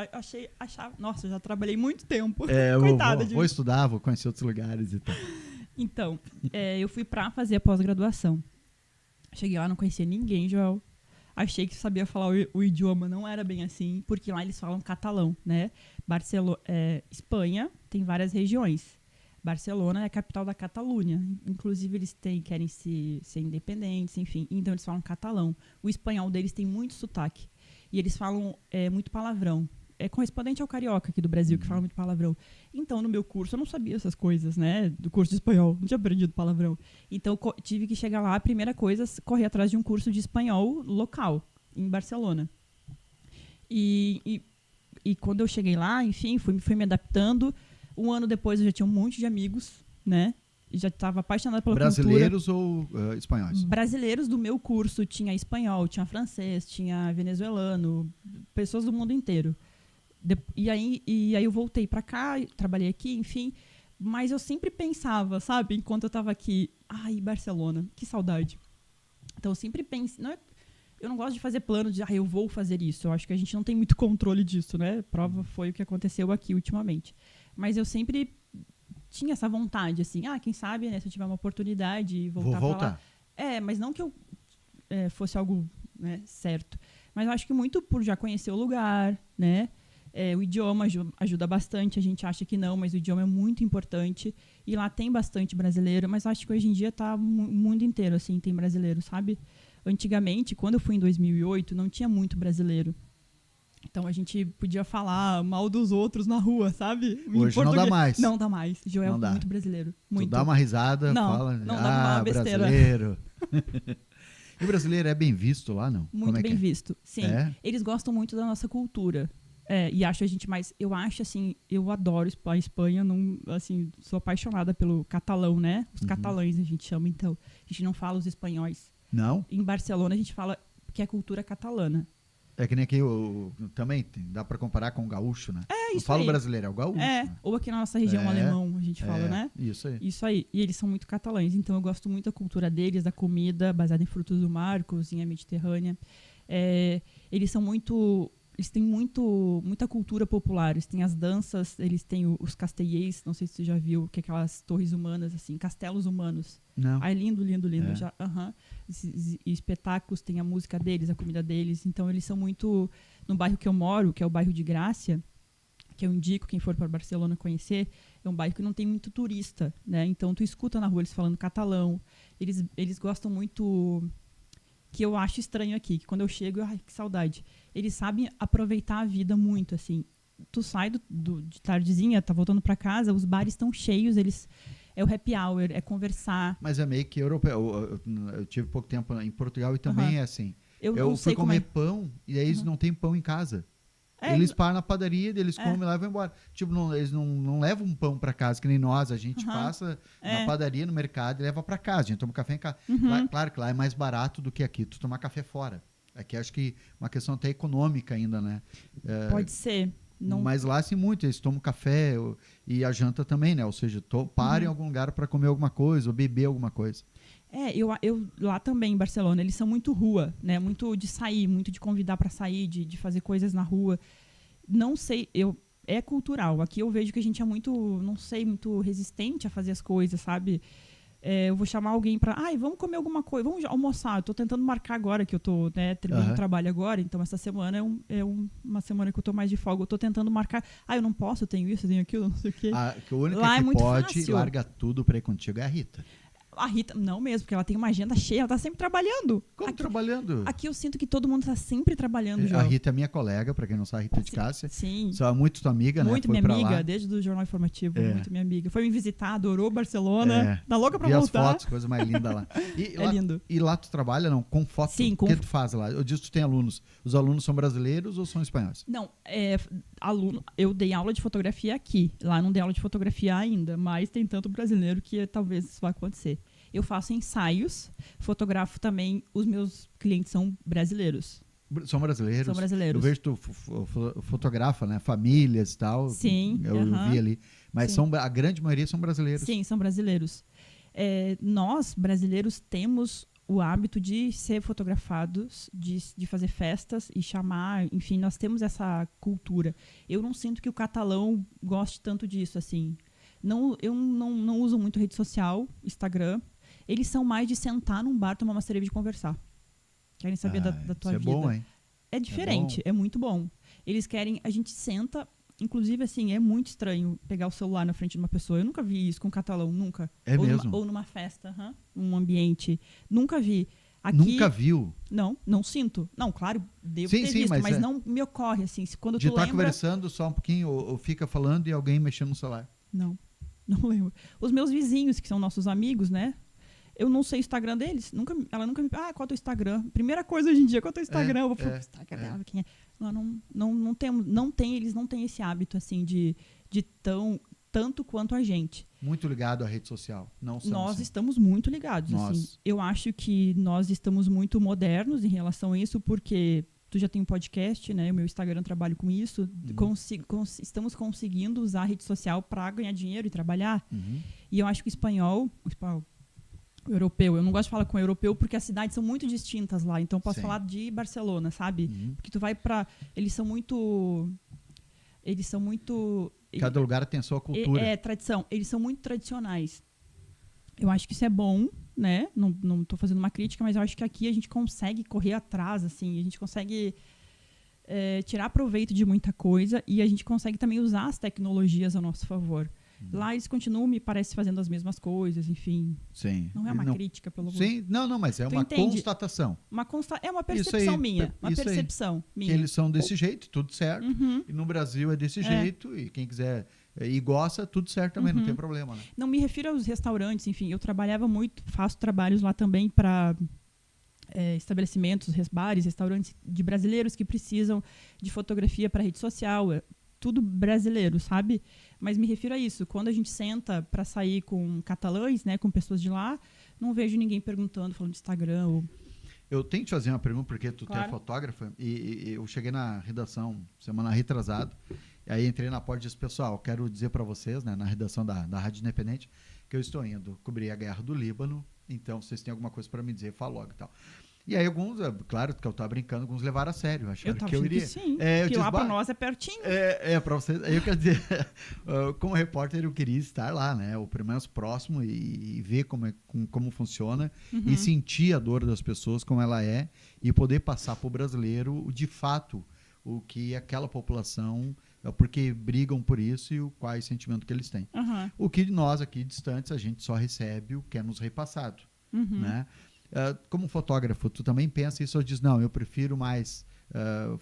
[SPEAKER 1] achava... Nossa, eu já trabalhei muito tempo. Coitada
[SPEAKER 2] vou estudar, vou conhecer outros lugares e tal.
[SPEAKER 1] Então, eu fui para fazer a pós-graduação. Cheguei lá, não conhecia ninguém, Joel. Achei que sabia falar o idioma, não era bem assim, porque lá eles falam catalão, né? Espanha tem várias regiões. Barcelona é a capital da Catalunha. Inclusive, eles querem ser independentes, enfim. Então, eles falam catalão. O espanhol deles tem muito sotaque. E eles falam muito palavrão. É correspondente ao carioca aqui do Brasil, que fala muito palavrão. Então, no meu curso, eu não sabia essas coisas, né? Do curso de espanhol. Não tinha aprendido palavrão. Então, tive que chegar lá. A primeira coisa, correr atrás de um curso de espanhol local, em Barcelona. E quando eu cheguei lá, enfim, fui me adaptando. 1 ano depois, eu já tinha um monte de amigos, né? Já estava apaixonada pela
[SPEAKER 2] Brasileiros
[SPEAKER 1] cultura.
[SPEAKER 2] ou espanhóis?
[SPEAKER 1] Brasileiros do meu curso. Tinha espanhol, tinha francês, tinha venezuelano. Pessoas do mundo inteiro. E aí eu voltei para cá, trabalhei aqui, enfim. Mas eu sempre pensava, sabe? Enquanto eu estava aqui, Barcelona, que saudade. Então eu sempre pensei... eu não gosto de fazer plano de, eu vou fazer isso. Eu acho que a gente não tem muito controle disso, né? Prova foi o que aconteceu aqui ultimamente. Mas eu sempre tinha essa vontade, assim, quem sabe, né, se eu tiver uma oportunidade, voltar
[SPEAKER 2] Vou
[SPEAKER 1] pra
[SPEAKER 2] voltar.
[SPEAKER 1] lá. Mas não que eu fosse algo, né, certo. Mas eu acho que muito por já conhecer o lugar, né? O idioma ajuda bastante. A gente acha que não, mas o idioma é muito importante. E lá tem bastante brasileiro, mas eu acho que hoje em dia tá o mundo inteiro, assim, tem brasileiro, sabe? Antigamente, quando eu fui em 2008, não tinha muito brasileiro. Então a gente podia falar mal dos outros na rua, sabe?
[SPEAKER 2] Hoje não dá mais.
[SPEAKER 1] Não dá mais. Joel
[SPEAKER 2] Não
[SPEAKER 1] é
[SPEAKER 2] dá.
[SPEAKER 1] muito brasileiro. Muito.
[SPEAKER 2] Tu dá uma risada,
[SPEAKER 1] Não,
[SPEAKER 2] fala.
[SPEAKER 1] não dá pra falar besteira.
[SPEAKER 2] Brasileiro. E o brasileiro é bem visto lá, não?
[SPEAKER 1] Muito
[SPEAKER 2] Como é
[SPEAKER 1] bem
[SPEAKER 2] que é?
[SPEAKER 1] visto. Sim. Eles gostam muito da nossa cultura. E acho a gente mais... Eu acho, assim, eu adoro a Espanha. Não, assim, sou apaixonada pelo catalão, né? Os catalães a gente chama, então. A gente não fala os espanhóis.
[SPEAKER 2] Não?
[SPEAKER 1] Em Barcelona a gente fala que é cultura catalana.
[SPEAKER 2] É que nem aqui, também dá pra comparar com o gaúcho, né? Não
[SPEAKER 1] Isso
[SPEAKER 2] fala
[SPEAKER 1] aí.
[SPEAKER 2] brasileiro, é o gaúcho. Né?
[SPEAKER 1] Ou aqui na nossa região alemão, a gente fala, né?
[SPEAKER 2] Isso aí.
[SPEAKER 1] Isso aí. E eles são muito catalães. Então eu gosto muito da cultura deles, da comida baseada em frutos do mar, cozinha mediterrânea. Eles são muito... Eles têm muita cultura popular. Eles têm as danças, eles têm os castellers, não sei se você já viu, que é aquelas torres humanas, assim, castelos humanos.
[SPEAKER 2] Não.
[SPEAKER 1] Lindo, lindo, lindo. E espetáculos, tem a música deles, a comida deles. Então, eles são muito... No bairro que eu moro, que é o bairro de Grácia, que eu indico quem for para Barcelona conhecer, é um bairro que não tem muito turista, né? Então, tu escuta na rua eles falando catalão. Eles gostam muito... Que eu acho estranho aqui, que quando eu chego, que saudade. Eles sabem aproveitar a vida muito, assim. Tu sai de tardezinha, tá voltando para casa, os bares estão cheios, é o happy hour, é conversar.
[SPEAKER 2] Mas é meio que europeu. Eu tive pouco tempo em Portugal e também é assim.
[SPEAKER 1] Eu
[SPEAKER 2] fui comer pão e aí eles não têm pão em casa. Eles param na padaria, eles comem lá e vão embora. Tipo, eles não levam um pão para casa, que nem nós. A gente passa na padaria, no mercado e leva para casa. A gente toma café em casa. Claro que lá é mais barato do que aqui. Tu tomar café fora. Aqui acho que uma questão até econômica ainda, né?
[SPEAKER 1] Pode ser. Não...
[SPEAKER 2] Mas lá, assim, muito. Eles tomam café e a janta também, né? Ou seja, param em algum lugar para comer alguma coisa ou beber alguma coisa.
[SPEAKER 1] Eu lá também em Barcelona, eles são muito rua, né? Muito de sair, muito de convidar para sair, de fazer coisas na rua. Não sei, é cultural. Aqui eu vejo que a gente é muito, não sei, muito resistente a fazer as coisas, sabe? Eu vou chamar alguém para, vamos comer alguma coisa, vamos almoçar. Eu tô tentando marcar agora, que eu tô, né, terminando o trabalho agora, então essa semana uma semana que eu tô mais de folga. Eu tô tentando marcar, eu não posso, eu tenho isso, eu tenho aquilo, não sei o quê.
[SPEAKER 2] Que o único
[SPEAKER 1] lá
[SPEAKER 2] que
[SPEAKER 1] é muito
[SPEAKER 2] pode,
[SPEAKER 1] fácil.
[SPEAKER 2] larga tudo para ir contigo é a Rita.
[SPEAKER 1] A Rita, não mesmo, porque ela tem uma agenda cheia, ela tá sempre trabalhando.
[SPEAKER 2] Como trabalhando?
[SPEAKER 1] Aqui eu sinto que todo mundo tá sempre trabalhando, João.
[SPEAKER 2] A Rita é minha colega, para quem não sabe, a Rita de Cássia.
[SPEAKER 1] Sim.
[SPEAKER 2] Só muito tua amiga, né?
[SPEAKER 1] Muito
[SPEAKER 2] Foi
[SPEAKER 1] minha amiga,
[SPEAKER 2] lá.
[SPEAKER 1] desde o Jornal Informativo, muito minha amiga. Foi me visitar, adorou Barcelona, tá louca pra
[SPEAKER 2] Vi
[SPEAKER 1] voltar.
[SPEAKER 2] as fotos, coisa mais linda lá.
[SPEAKER 1] Lindo.
[SPEAKER 2] E lá tu trabalha, não? Com foto?
[SPEAKER 1] Sim,
[SPEAKER 2] O que tu faz lá? Eu disse que tu tem alunos. Os alunos são brasileiros ou são espanhóis?
[SPEAKER 1] Não, aluno. Eu dei aula de fotografia aqui. Lá não dei aula de fotografia ainda, mas tem tanto brasileiro que talvez isso vá acontecer. Eu faço ensaios, fotografo também. Os meus clientes são brasileiros.
[SPEAKER 2] São brasileiros?
[SPEAKER 1] São brasileiros.
[SPEAKER 2] Eu vejo tu fotografa, né? Famílias e tal.
[SPEAKER 1] Sim.
[SPEAKER 2] Eu vi ali. Mas a grande maioria são brasileiros.
[SPEAKER 1] Sim, são brasileiros. Nós, brasileiros, temos o hábito de ser fotografados, de fazer festas e chamar, enfim, nós temos essa cultura. Eu não sinto que o catalão goste tanto disso, assim. Eu não uso muito rede social, Instagram. Eles são mais de sentar num bar, tomar uma cerveja e conversar. Querem saber da tua vida.
[SPEAKER 2] É bom, hein?
[SPEAKER 1] É diferente, é muito bom. Eles querem, a gente senta, inclusive, assim, é muito estranho pegar o celular na frente de uma pessoa. Eu nunca vi isso com catalão, nunca.
[SPEAKER 2] É mesmo?
[SPEAKER 1] Ou numa festa, num ambiente. Nunca vi. Aqui,
[SPEAKER 2] nunca viu?
[SPEAKER 1] Não sinto. Não, claro, devo ter visto, mas não me ocorre, assim. Quando
[SPEAKER 2] de
[SPEAKER 1] tu lembra...
[SPEAKER 2] conversando só um pouquinho, ou fica falando e alguém mexendo no celular.
[SPEAKER 1] Não lembro. Os meus vizinhos, que são nossos amigos, né? Eu não sei o Instagram deles. Ela nunca me... qual é o teu Instagram? Primeira coisa hoje em dia, qual é o teu Instagram? Eu vou falar, Instagram dela, quem é? Eles não têm esse hábito, assim, de tanto quanto a gente.
[SPEAKER 2] Muito ligado à rede social.
[SPEAKER 1] Nós estamos muito ligados, assim. Eu acho que nós estamos muito modernos em relação a isso, porque tu já tem um podcast, né? O meu Instagram trabalho com isso. Estamos conseguindo usar a rede social para ganhar dinheiro e trabalhar. E eu acho que o espanhol O europeu. Eu não gosto de falar com o europeu porque as cidades são muito distintas lá. Então, eu posso
[SPEAKER 2] Sim.
[SPEAKER 1] falar de Barcelona, sabe?
[SPEAKER 2] Uhum.
[SPEAKER 1] Porque tu vai pra... Eles são muito...
[SPEAKER 2] Cada lugar tem a sua cultura.
[SPEAKER 1] Tradição. Eles são muito tradicionais. Eu acho que isso é bom, né? Não tô fazendo uma crítica, mas eu acho que aqui a gente consegue correr atrás, assim. A gente consegue tirar proveito de muita coisa e a gente consegue também usar as tecnologias a nosso favor. Lá eles continuam, me parece, fazendo as mesmas coisas, enfim.
[SPEAKER 2] Sim.
[SPEAKER 1] Não é uma crítica, pelo amor.
[SPEAKER 2] Sim, não, mas é
[SPEAKER 1] Tu
[SPEAKER 2] uma
[SPEAKER 1] entende?
[SPEAKER 2] constatação.
[SPEAKER 1] É uma percepção minha. Uma
[SPEAKER 2] isso aí.
[SPEAKER 1] percepção minha.
[SPEAKER 2] Que eles são desse jeito, tudo certo.
[SPEAKER 1] Uhum.
[SPEAKER 2] E no Brasil é desse jeito. E quem quiser e gosta, tudo certo também, não tem problema, né?
[SPEAKER 1] Não me refiro aos restaurantes, enfim. Eu trabalhava muito, faço trabalhos lá também para estabelecimentos, bares, restaurantes de brasileiros que precisam de fotografia para rede social. Tudo brasileiro, sabe? Mas me refiro a isso. Quando a gente senta para sair com catalães, né, com pessoas de lá, não vejo ninguém perguntando, falando de Instagram.
[SPEAKER 2] Eu tenho que te fazer uma pergunta, porque tu
[SPEAKER 1] Claro.
[SPEAKER 2] é fotógrafa, e eu cheguei na redação semana retrasada, e aí entrei na porta e disse, pessoal, quero dizer para vocês, né, na redação da Rádio Independente, que eu estou indo cobrir a guerra do Líbano, então vocês têm alguma coisa para me dizer, fala logo e tal. E aí alguns, claro que eu estava brincando, alguns levaram a sério, acharam que eu iria.
[SPEAKER 1] Que sim,
[SPEAKER 2] eu
[SPEAKER 1] que
[SPEAKER 2] disse,
[SPEAKER 1] lá para nós é pertinho.
[SPEAKER 2] Para vocês. Aí eu quero dizer, como repórter, eu queria estar lá, né? Ou pelo menos próximo e ver como funciona e sentir a dor das pessoas, como ela é, e poder passar para o brasileiro, de fato, o que aquela população, porque brigam por isso e qual é o sentimento que eles têm.
[SPEAKER 1] Uhum.
[SPEAKER 2] O que nós aqui distantes, a gente só recebe o que é nos repassado, né? Como fotógrafo, tu também pensa isso ou diz, não, eu prefiro mais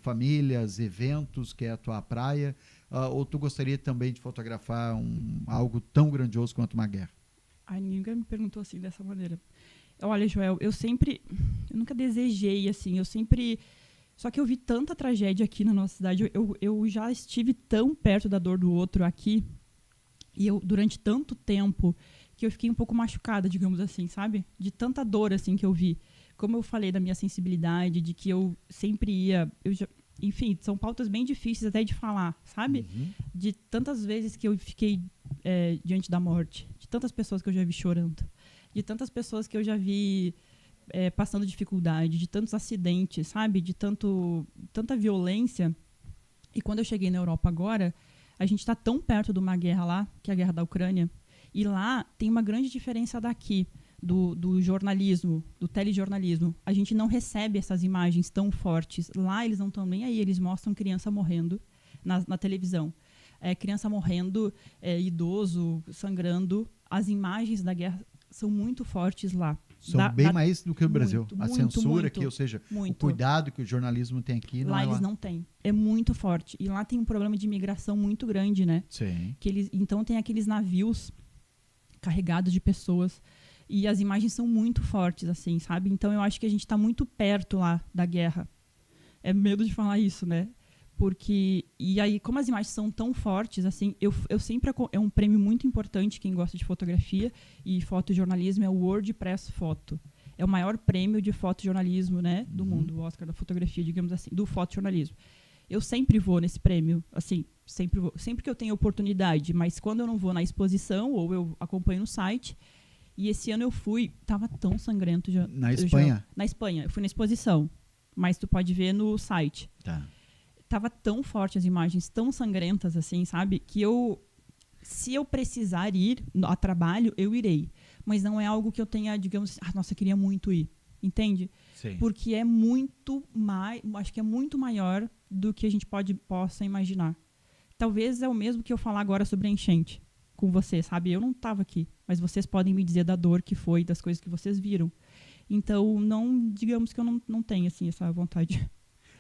[SPEAKER 2] famílias, eventos, que é a tua praia, ou tu gostaria também de fotografar algo tão grandioso quanto uma guerra?
[SPEAKER 1] Ai, ninguém me perguntou assim, dessa maneira. Olha, Joel, eu nunca desejei, assim, só que eu vi tanta tragédia aqui na nossa cidade, eu já estive tão perto da dor do outro aqui, e eu, durante tanto tempo, que eu fiquei um pouco machucada, digamos assim, sabe? De tanta dor, assim, que eu vi. Como eu falei da minha sensibilidade, de que eu sempre ia... enfim, são pautas bem difíceis até de falar, sabe? De tantas vezes que eu fiquei diante da morte, de tantas pessoas que eu já vi chorando, de tantas pessoas que eu já vi passando dificuldade, de tantos acidentes, sabe? De tanta violência. E quando eu cheguei na Europa agora, a gente está tão perto de uma guerra lá, que é a guerra da Ucrânia, e lá tem uma grande diferença daqui, do jornalismo, do telejornalismo. A gente não recebe essas imagens tão fortes. Lá eles não estão nem aí, eles mostram criança morrendo na televisão. Criança morrendo, idoso, sangrando. As imagens da guerra são muito fortes lá.
[SPEAKER 2] São bem mais do que o Brasil. A censura
[SPEAKER 1] muito,
[SPEAKER 2] aqui, ou seja,
[SPEAKER 1] muito.
[SPEAKER 2] O cuidado que o jornalismo tem aqui,
[SPEAKER 1] lá eles não têm. É muito forte. E lá tem um problema de imigração muito grande, né?
[SPEAKER 2] Sim.
[SPEAKER 1] Então tem aqueles navios carregados de pessoas e as imagens são muito fortes, assim, sabe? Então eu acho que a gente está muito perto lá da guerra. É medo de falar isso, né? Porque... E aí, como as imagens são tão fortes, assim, eu sempre... É um prêmio muito importante, quem gosta de fotografia e fotojornalismo, é o World Press Photo. É o maior prêmio de fotojornalismo, né, do mundo, o Oscar da fotografia, digamos assim, do fotojornalismo. Eu sempre vou nesse prêmio, assim, sempre vou. Sempre que eu tenho oportunidade, mas quando eu não vou na exposição, ou eu acompanho no site, e esse ano eu fui, tava tão sangrento já.
[SPEAKER 2] Na Espanha?
[SPEAKER 1] Na Espanha, eu fui na exposição, mas tu pode ver no site.
[SPEAKER 2] Tá.
[SPEAKER 1] Tava tão forte as imagens, tão sangrentas, assim, sabe? Que se eu precisar ir a trabalho, eu irei. Mas não é algo que eu tenha, digamos, nossa, eu queria muito ir. Entende?
[SPEAKER 2] Sim.
[SPEAKER 1] Porque é muito mais, acho que é muito maior do que a gente possa imaginar. Talvez é o mesmo que eu falar agora sobre a enchente com você, sabe? Eu não estava aqui, mas vocês podem me dizer da dor que foi, das coisas que vocês viram. Então, digamos que eu não tenho, assim, essa vontade.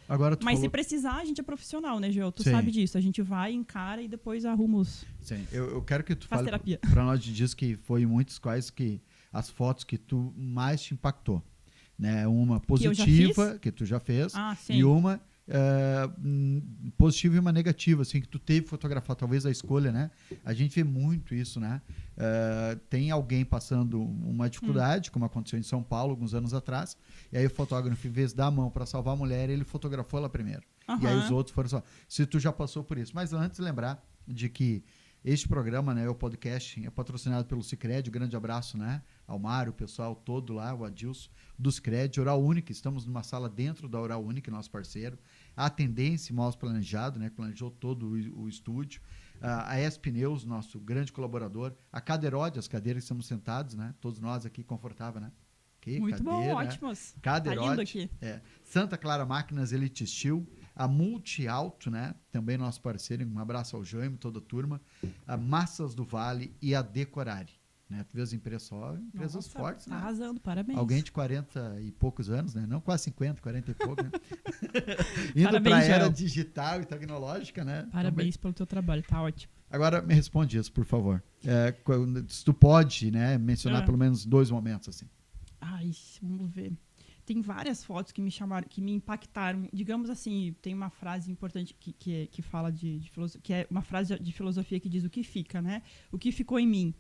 [SPEAKER 2] Agora
[SPEAKER 1] mas se precisar, a gente é profissional, né, Joel? Tu sabe disso. A gente vai, encara e depois arruma os...
[SPEAKER 2] Sim, eu quero que tu
[SPEAKER 1] faz
[SPEAKER 2] fale
[SPEAKER 1] terapia.
[SPEAKER 2] Pra nós, diz que foi muitos quais que as fotos que tu mais te impactou. Né? Uma positiva, que tu já fez, e uma positiva e uma negativa, assim, que tu teve que fotografar, talvez a escolha, né? A gente vê muito isso, né? Tem alguém passando uma dificuldade, como aconteceu em São Paulo alguns anos atrás, e aí o fotógrafo, em vez de dar a mão para salvar a mulher, ele fotografou ela primeiro. E aí os outros foram só. Se tu já passou por isso. Mas antes, lembrar de que Este programa, né, o podcast, é patrocinado pelo Sicredi. Um grande abraço, né, ao Mário, o pessoal todo lá, o Adilson, do Sicredi. Oral Unique, estamos numa sala dentro da Oral Unique, nosso parceiro. A Tendência Móveis Planejado, né, planejou todo o estúdio. A S-Pneus, nosso grande colaborador. A Cadeirode, as cadeiras que estamos sentados, né, todos nós aqui, confortável, né? Okay,
[SPEAKER 1] muito
[SPEAKER 2] cadeira,
[SPEAKER 1] bom, ótimos.
[SPEAKER 2] Cadeirode.
[SPEAKER 1] Tá lindo aqui.
[SPEAKER 2] Santa Clara Máquinas Elite Steel. A Multi Alto, né? Também nosso parceiro. Um abraço ao Jaime, toda a turma. A Massas do Vale e a Decorare. Né? Tu vê as empresas fortes,
[SPEAKER 1] tá
[SPEAKER 2] né?
[SPEAKER 1] arrasando, parabéns.
[SPEAKER 2] Alguém de 40 e poucos anos, né? Não quase 50, 40 e pouco, né? Indo
[SPEAKER 1] Parabéns,
[SPEAKER 2] para a era
[SPEAKER 1] Joel.
[SPEAKER 2] digital e tecnológica, né?
[SPEAKER 1] Parabéns pelo teu trabalho, tá ótimo.
[SPEAKER 2] Agora me responde isso, por favor. Se tu pode, né, mencionar pelo menos 2 momentos assim.
[SPEAKER 1] Ai, vamos ver. Tem várias fotos que me chamaram, que me impactaram. Digamos assim, tem uma frase importante que fala de filosofia, que é uma frase de filosofia que diz o que fica, né? O que ficou em mim.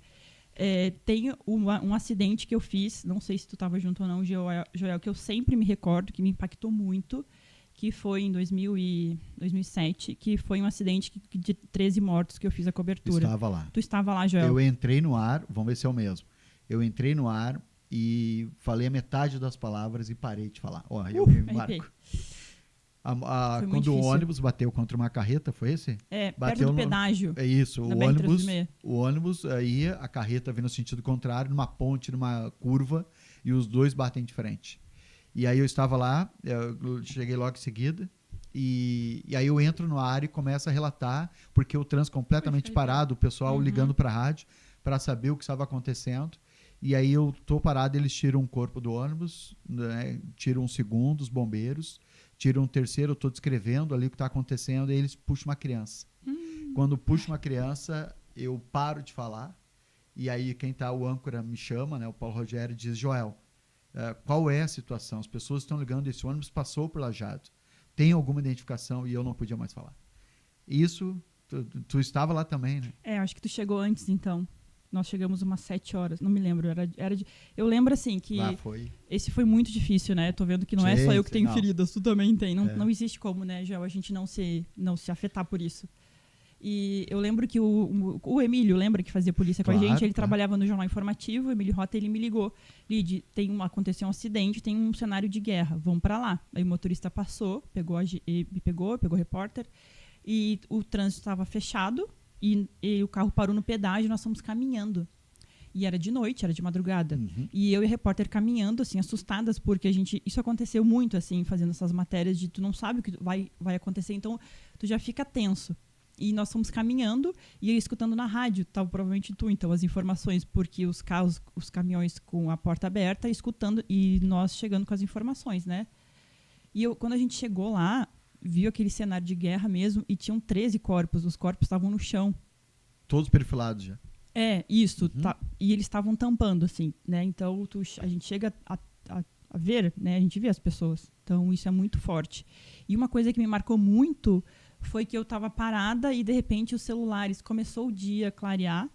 [SPEAKER 1] Tem um acidente que eu fiz, não sei se tu estava junto ou não, Joel, que eu sempre me recordo, que me impactou muito, que foi em 2007, que foi um acidente de 13 mortos que eu fiz a cobertura.
[SPEAKER 2] Estava lá.
[SPEAKER 1] Tu estava lá, Joel?
[SPEAKER 2] Eu entrei no ar, vamos ver se é o mesmo. Eu entrei no ar e falei a metade das palavras e parei de falar. Eu me marco. Quando o ônibus bateu contra uma carreta, foi esse?
[SPEAKER 1] Perto do pedágio.
[SPEAKER 2] É isso, o ônibus, aí a carreta vem no sentido contrário, numa ponte, numa curva, e os dois batem de frente. E aí eu estava lá, eu cheguei logo em seguida, e aí eu entro no ar e começo a relatar, porque o trânsito completamente parado, o pessoal ligando para a rádio para saber o que estava acontecendo. E aí eu tô parado, eles tiram um corpo do ônibus, né, tiram um segundo, os bombeiros, tiram um terceiro, eu estou descrevendo ali o que está acontecendo, e eles puxam uma criança. Quando puxam uma criança, eu paro de falar, e aí quem está, o âncora me chama, né, o Paulo Rogério, diz: Joel, qual é a situação? As pessoas estão ligando, esse ônibus passou por Lajeado, tem alguma identificação? E eu não podia mais falar. Isso, tu estava lá também, né?
[SPEAKER 1] Acho que tu chegou antes, então. Nós chegamos umas 7 horas, não me lembro. Eu lembro, assim, que esse foi muito difícil, né? Tô vendo que não é só eu que tenho feridas, tu também tem. Não existe como, né, Joel, a gente não se afetar por isso. E eu lembro que o Emílio, lembra que fazia polícia com a gente? Ele trabalhava no Jornal Informativo, o Emílio Rota, ele me ligou. Lid, aconteceu um acidente, tem um cenário de guerra, vamos para lá. Aí o motorista passou, pegou o repórter, e o trânsito estava fechado, e o carro parou no pedágio, nós fomos caminhando. E era de noite, era de madrugada. E eu e o repórter caminhando, assim, assustadas, porque isso aconteceu muito, assim, fazendo essas matérias de tu não sabe o que vai acontecer, então tu já fica tenso. E nós fomos caminhando e eu escutando na rádio, tava provavelmente tu, então, as informações, porque os caminhões com a porta aberta, escutando, e nós chegando com as informações, né? E quando a gente chegou lá, viu aquele cenário de guerra mesmo, e tinham 13 corpos, os corpos estavam no chão.
[SPEAKER 2] Todos perfilados já.
[SPEAKER 1] Isso, tá, e eles estavam tampando, assim, né? Então a gente chega a ver, né? A gente vê as pessoas. Então isso é muito forte. E uma coisa que me marcou muito foi que eu estava parada e de repente os celulares, começou o dia a clarear,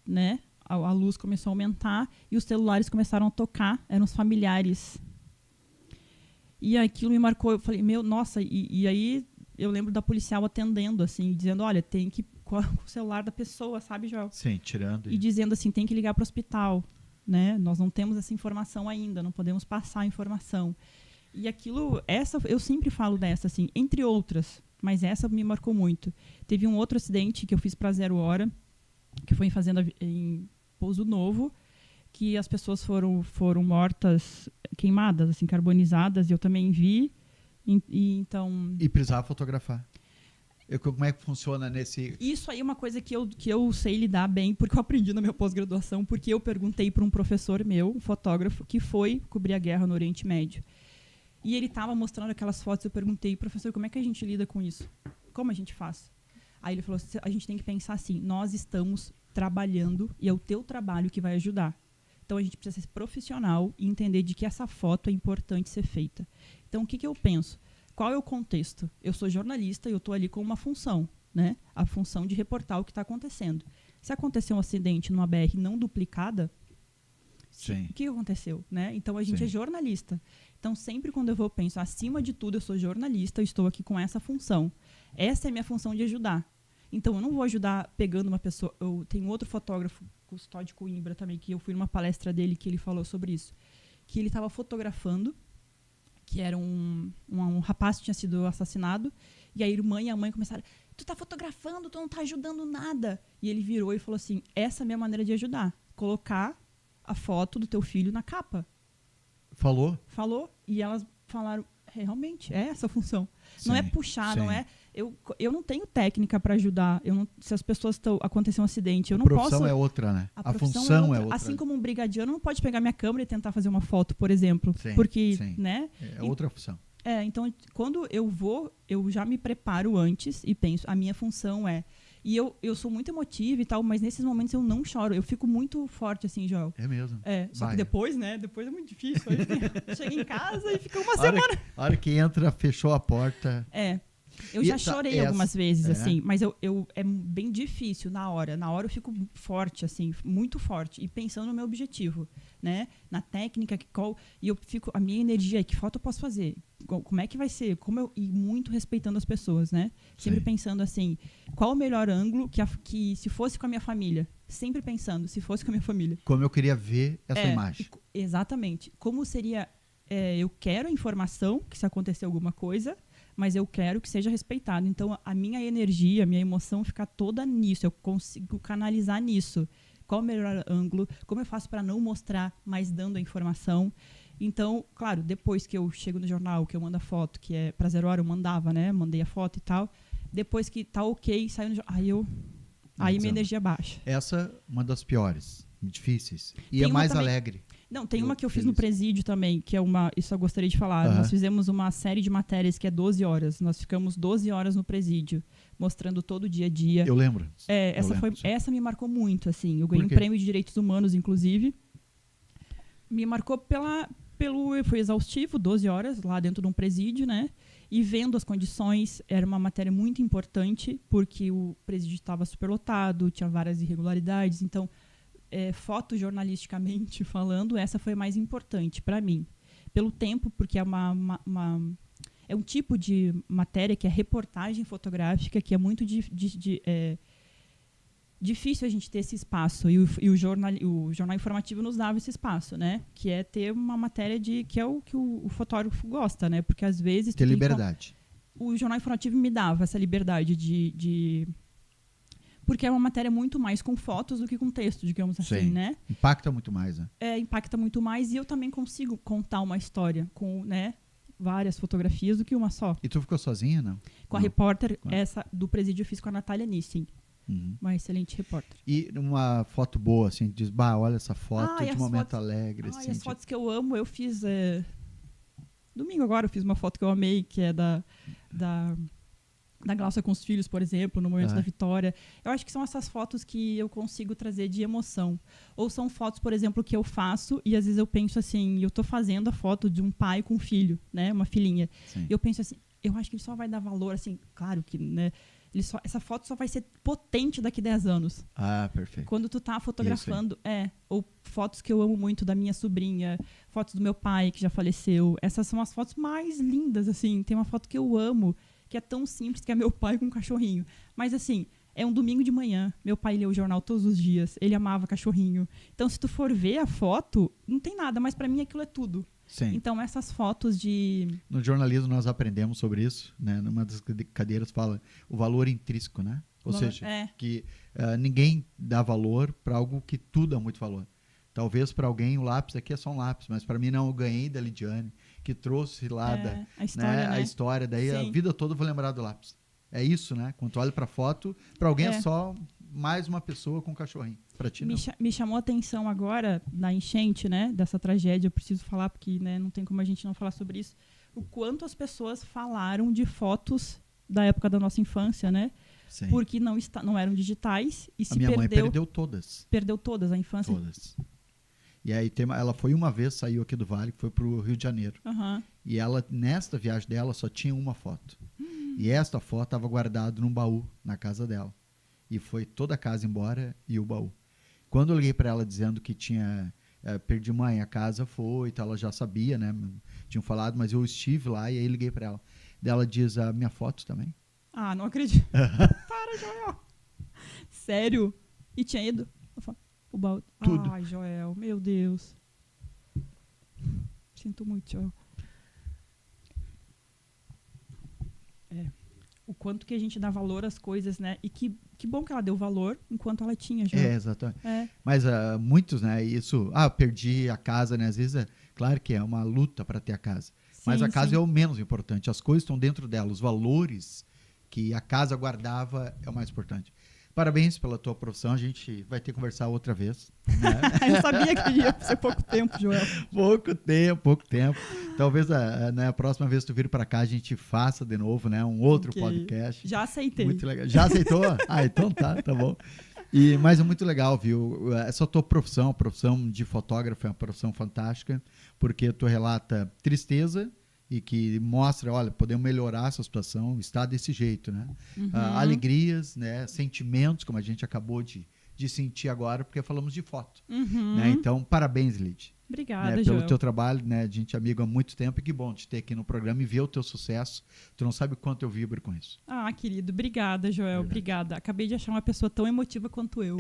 [SPEAKER 1] né? A luz começou a aumentar e os celulares começaram a tocar, eram os familiares. E aquilo me marcou, eu falei, nossa, e aí eu lembro da policial atendendo, assim, dizendo, olha, tem que, com o celular da pessoa, sabe, Joel?
[SPEAKER 2] Sim, tirando.
[SPEAKER 1] E dizendo assim, tem que ligar para o hospital, né? Nós não temos essa informação ainda, não podemos passar a informação. E aquilo, eu sempre falo dessa, assim, entre outras, mas essa me marcou muito. Teve um outro acidente que eu fiz para 0 hora, que foi em fazenda em Pouso Novo, que as pessoas foram mortas, queimadas, assim, carbonizadas, e eu também vi.
[SPEAKER 2] E precisava fotografar. Como é que funciona nesse...
[SPEAKER 1] Isso aí é uma coisa que eu sei lidar bem, porque eu aprendi na minha pós-graduação, porque eu perguntei para um professor meu, um fotógrafo, que foi cobrir a guerra no Oriente Médio. E ele estava mostrando aquelas fotos, eu perguntei, professor, como é que a gente lida com isso? Como a gente faz? Aí ele falou, a gente tem que pensar assim, nós estamos trabalhando e é o teu trabalho que vai ajudar. Então, a gente precisa ser profissional e entender de que essa foto é importante ser feita. Então, o que eu penso? Qual é o contexto? Eu sou jornalista e eu estou ali com uma função, né? A função de reportar o que está acontecendo. Se acontecer um acidente numa BR não duplicada, o que aconteceu? Né? Então, a gente é jornalista. Então, sempre quando eu penso, acima de tudo, eu sou jornalista, eu estou aqui com essa função. Essa é a minha função de ajudar. Então, eu não vou ajudar pegando uma pessoa. Eu tenho outro fotógrafo, Custódio Coimbra também, que eu fui numa palestra dele que ele falou sobre isso. Que ele estava fotografando, que era um rapaz que tinha sido assassinado, e a irmã e a mãe começaram, tu tá fotografando, tu não tá ajudando nada. E ele virou e falou assim, essa é a minha maneira de ajudar, colocar a foto do teu filho na capa.
[SPEAKER 2] Falou?
[SPEAKER 1] Falou, e elas falaram, realmente, é essa a função.
[SPEAKER 2] Sim,
[SPEAKER 1] não é puxar,
[SPEAKER 2] sim.
[SPEAKER 1] não é... Eu não tenho técnica para ajudar. Se as pessoas aconteceu um acidente, eu não
[SPEAKER 2] posso... A profissão
[SPEAKER 1] posso...
[SPEAKER 2] é outra, né?
[SPEAKER 1] A
[SPEAKER 2] função é outra.
[SPEAKER 1] Assim como um brigadiano não pode pegar minha câmera e tentar fazer uma foto, por exemplo.
[SPEAKER 2] Sim,
[SPEAKER 1] porque,
[SPEAKER 2] sim.
[SPEAKER 1] né?
[SPEAKER 2] É outra função.
[SPEAKER 1] Então, quando eu vou, eu já me preparo antes e penso, a minha função é... E eu sou muito emotiva e tal, mas nesses momentos eu não choro. Eu fico muito forte, assim, Joel.
[SPEAKER 2] É mesmo.
[SPEAKER 1] Só que depois, né? Depois é muito difícil. Aí chega em casa e fica uma semana.
[SPEAKER 2] A hora que entra, fechou a porta...
[SPEAKER 1] Eu já chorei algumas vezes, assim, mas é bem difícil na hora. Na hora eu fico forte, assim, muito forte. E pensando no meu objetivo, né? Na técnica, e eu fico, a minha energia, que foto eu posso fazer? Como é que vai ser? E muito respeitando as pessoas, né? Sempre pensando assim, qual o melhor ângulo que se fosse com a minha família? Sempre pensando, se fosse com a minha família.
[SPEAKER 2] Como eu queria ver essa imagem.
[SPEAKER 1] Exatamente. Como seria... eu quero a informação que se acontecer alguma coisa, mas eu quero que seja respeitado. Então, a minha energia, a minha emoção fica toda nisso. Eu consigo canalizar nisso. Qual o melhor ângulo? Como eu faço para não mostrar, mas dando a informação? Então, claro, depois que eu chego no jornal, que eu mando a foto, que é pra 0 hora, eu mandava, né? Mandei a foto e tal. Depois que tá ok, saiu no jornal. Aí minha energia baixa.
[SPEAKER 2] Essa é uma das piores, difíceis. E
[SPEAKER 1] Tem
[SPEAKER 2] é mais
[SPEAKER 1] também,
[SPEAKER 2] alegre.
[SPEAKER 1] Não, tem uma que eu fiz no presídio também, que é isso eu gostaria de falar. Nós fizemos uma série de matérias que é 12 horas. Nós ficamos 12 horas no presídio, mostrando todo o dia a dia.
[SPEAKER 2] Eu lembro.
[SPEAKER 1] Essa me marcou muito, assim. Eu ganhei um prêmio de direitos humanos, inclusive. Me marcou foi exaustivo, 12 horas lá dentro de um presídio, né? E vendo as condições, era uma matéria muito importante, porque o presídio estava superlotado, tinha várias irregularidades, então... fotojornalisticamente falando, essa foi a mais importante para mim. Pelo tempo, porque é um tipo de matéria que é reportagem fotográfica, que é muito difícil a gente ter esse espaço. E o jornal informativo nos dava esse espaço, né? Que é ter uma matéria que é o que o fotógrafo gosta, né? Porque às vezes...
[SPEAKER 2] Ter liberdade.
[SPEAKER 1] O jornal informativo me dava essa liberdade porque é uma matéria muito mais com fotos do que com texto, digamos assim, né?
[SPEAKER 2] Impacta muito mais, né?
[SPEAKER 1] Impacta muito mais, e eu também consigo contar uma história com, né, várias fotografias do que uma só.
[SPEAKER 2] E tu ficou sozinha, não?
[SPEAKER 1] Com a repórter, essa do presídio eu fiz com a Natália Nissin. Uma excelente repórter.
[SPEAKER 2] E uma foto boa, assim, diz, olha essa foto de momento alegre.
[SPEAKER 1] Assim, as fotos que eu amo, eu fiz... Domingo agora eu fiz uma foto que eu amei, que é da Glaucia com os filhos, por exemplo, no momento da vitória. Eu acho que são essas fotos que eu consigo trazer de emoção. Ou são fotos, por exemplo, que eu faço e às vezes eu penso assim, eu estou fazendo a foto de um pai com um filho, né, uma filhinha.
[SPEAKER 2] Sim.
[SPEAKER 1] E eu penso assim, eu acho que ele só vai dar valor, assim, claro que, né, essa foto só vai ser potente daqui 10 anos.
[SPEAKER 2] Perfeito.
[SPEAKER 1] Quando tu tá fotografando, ou fotos que eu amo muito da minha sobrinha, fotos do meu pai que já faleceu. Essas são as fotos mais lindas, assim. Tem uma foto que eu amo, que é tão simples, que é meu pai com um cachorrinho. Mas, assim, é um domingo de manhã. Meu pai lê o jornal todos os dias. Ele amava cachorrinho. Então, se tu for ver a foto, não tem nada. Mas, pra mim, aquilo é tudo.
[SPEAKER 2] Sim.
[SPEAKER 1] Então, essas fotos de...
[SPEAKER 2] No jornalismo, nós aprendemos sobre isso, né? Numa das cadeiras fala o valor intrínseco, né? Ou seja, que ninguém dá valor para algo que tu dá muito valor. Talvez para alguém o lápis aqui é só um lápis, mas para mim não, eu ganhei da Lidiane, que trouxe lá
[SPEAKER 1] a história,
[SPEAKER 2] a história, daí
[SPEAKER 1] Sim.
[SPEAKER 2] A vida toda eu vou lembrar do lápis. É isso, né? Quando tu olha para foto, para alguém é só mais uma pessoa com um cachorrinho. Para ti não.
[SPEAKER 1] Me chamou a atenção agora, na enchente, né, dessa tragédia, eu preciso falar porque, né, não tem como a gente não falar sobre isso, o quanto as pessoas falaram de fotos da época da nossa infância, né?
[SPEAKER 2] Sim.
[SPEAKER 1] Porque não eram digitais e se
[SPEAKER 2] a minha
[SPEAKER 1] perdeu.
[SPEAKER 2] Mãe perdeu todas.
[SPEAKER 1] Perdeu todas, a infância.
[SPEAKER 2] Todas. E aí ela foi uma vez, saiu aqui do Vale, foi pro Rio de Janeiro. E ela, nesta viagem dela, só tinha uma foto. E esta foto estava guardada num baú na casa dela. E foi toda a casa embora e o baú. Quando eu liguei para ela dizendo que tinha perdi mãe, a casa foi, então ela já sabia, né? Tinham falado, mas eu estive lá e aí liguei para ela. Daí ela diz, a minha foto também.
[SPEAKER 1] Não acredito. Para, Joel. Sério? E tinha ido? Eu falo, o balde.
[SPEAKER 2] Tudo.
[SPEAKER 1] Ai, Joel, meu Deus. Sinto muito, Joel. O quanto que a gente dá valor às coisas, né? E que bom que ela deu valor enquanto ela tinha, Joel.
[SPEAKER 2] Exatamente.
[SPEAKER 1] É.
[SPEAKER 2] Mas muitos, né, isso, perdi a casa, né, às vezes, claro que é uma luta para ter a casa, mas
[SPEAKER 1] Sim,
[SPEAKER 2] a casa
[SPEAKER 1] sim.
[SPEAKER 2] é o menos importante, as coisas estão dentro dela, os valores que a casa guardava é o mais importante. Parabéns pela tua profissão, a gente vai ter que conversar outra vez. Né?
[SPEAKER 1] Eu sabia que ia ser pouco tempo, Joel.
[SPEAKER 2] Pouco tempo. Talvez a próxima vez que tu vir para cá a gente faça de novo, né, um outro
[SPEAKER 1] Ok.
[SPEAKER 2] podcast.
[SPEAKER 1] Já aceitei.
[SPEAKER 2] Muito legal. Já aceitou? Então tá bom. Mas é muito legal, viu? Essa tua profissão, a profissão de fotógrafo é uma profissão fantástica, porque tu relata tristeza e que mostra, olha, podemos melhorar essa situação, está desse jeito, né?
[SPEAKER 1] Uhum.
[SPEAKER 2] Alegrias, né? Sentimentos, como a gente acabou de sentir agora, porque falamos de foto.
[SPEAKER 1] Uhum.
[SPEAKER 2] Né? Então, parabéns, Lid.
[SPEAKER 1] Obrigada,
[SPEAKER 2] Pelo
[SPEAKER 1] Joel.
[SPEAKER 2] teu trabalho, né? A gente é amigo há muito tempo e que bom te ter aqui no programa e ver o teu sucesso. Tu não sabe o quanto eu vibro com isso.
[SPEAKER 1] Ah, querido, obrigada, Joel.
[SPEAKER 2] Verdade.
[SPEAKER 1] Obrigada. Acabei de achar uma pessoa tão emotiva quanto eu.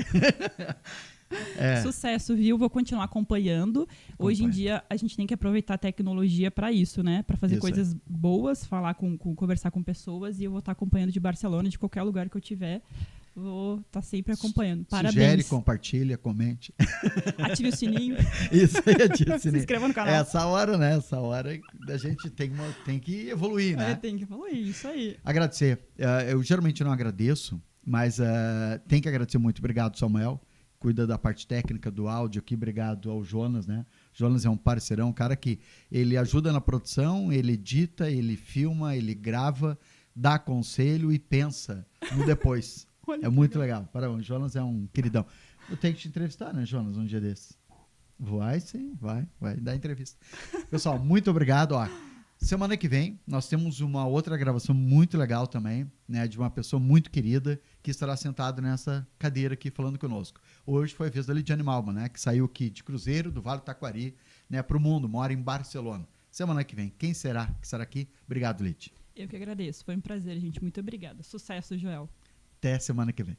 [SPEAKER 2] É.
[SPEAKER 1] Sucesso, viu? Vou continuar acompanhando. Hoje em dia, a gente tem que aproveitar a tecnologia para isso, né? Para fazer
[SPEAKER 2] Isso
[SPEAKER 1] coisas boas, conversar com pessoas. E eu vou estar acompanhando de Barcelona, de qualquer lugar que eu tiver. Vou estar sempre acompanhando. Parabéns.
[SPEAKER 2] Sugere, compartilha, comente.
[SPEAKER 1] Ative o sininho.
[SPEAKER 2] Isso aí, ative o
[SPEAKER 1] Se
[SPEAKER 2] sininho.
[SPEAKER 1] inscreva no canal.
[SPEAKER 2] Essa hora, né? Essa hora a gente tem que evoluir, né?
[SPEAKER 1] Tem que falar isso aí.
[SPEAKER 2] Agradecer. Eu geralmente não agradeço, mas tem que agradecer muito. Obrigado, Samuel. Cuida da parte técnica do áudio aqui. Obrigado ao Jonas, né? Jonas é um parceirão, um cara que ele ajuda na produção, ele edita, ele filma, ele grava, dá conselho e pensa no depois. É muito legal. Parabéns. Jonas é um queridão. Eu tenho que te entrevistar, né, Jonas, um dia desses. Vai sim, vai dar entrevista. Pessoal, muito obrigado. Ó, semana que vem nós temos uma outra gravação muito legal também, né, de uma pessoa muito querida que estará sentado nessa cadeira aqui falando conosco. Hoje foi a vez da Lidiane Malman, né, que saiu aqui de Cruzeiro, do Vale do Taquari, né, para o mundo, mora em Barcelona. Semana que vem, quem será que estará aqui? Obrigado, Lid.
[SPEAKER 1] Eu que agradeço. Foi um prazer, gente. Muito obrigada. Sucesso, Joel.
[SPEAKER 2] Até semana que vem.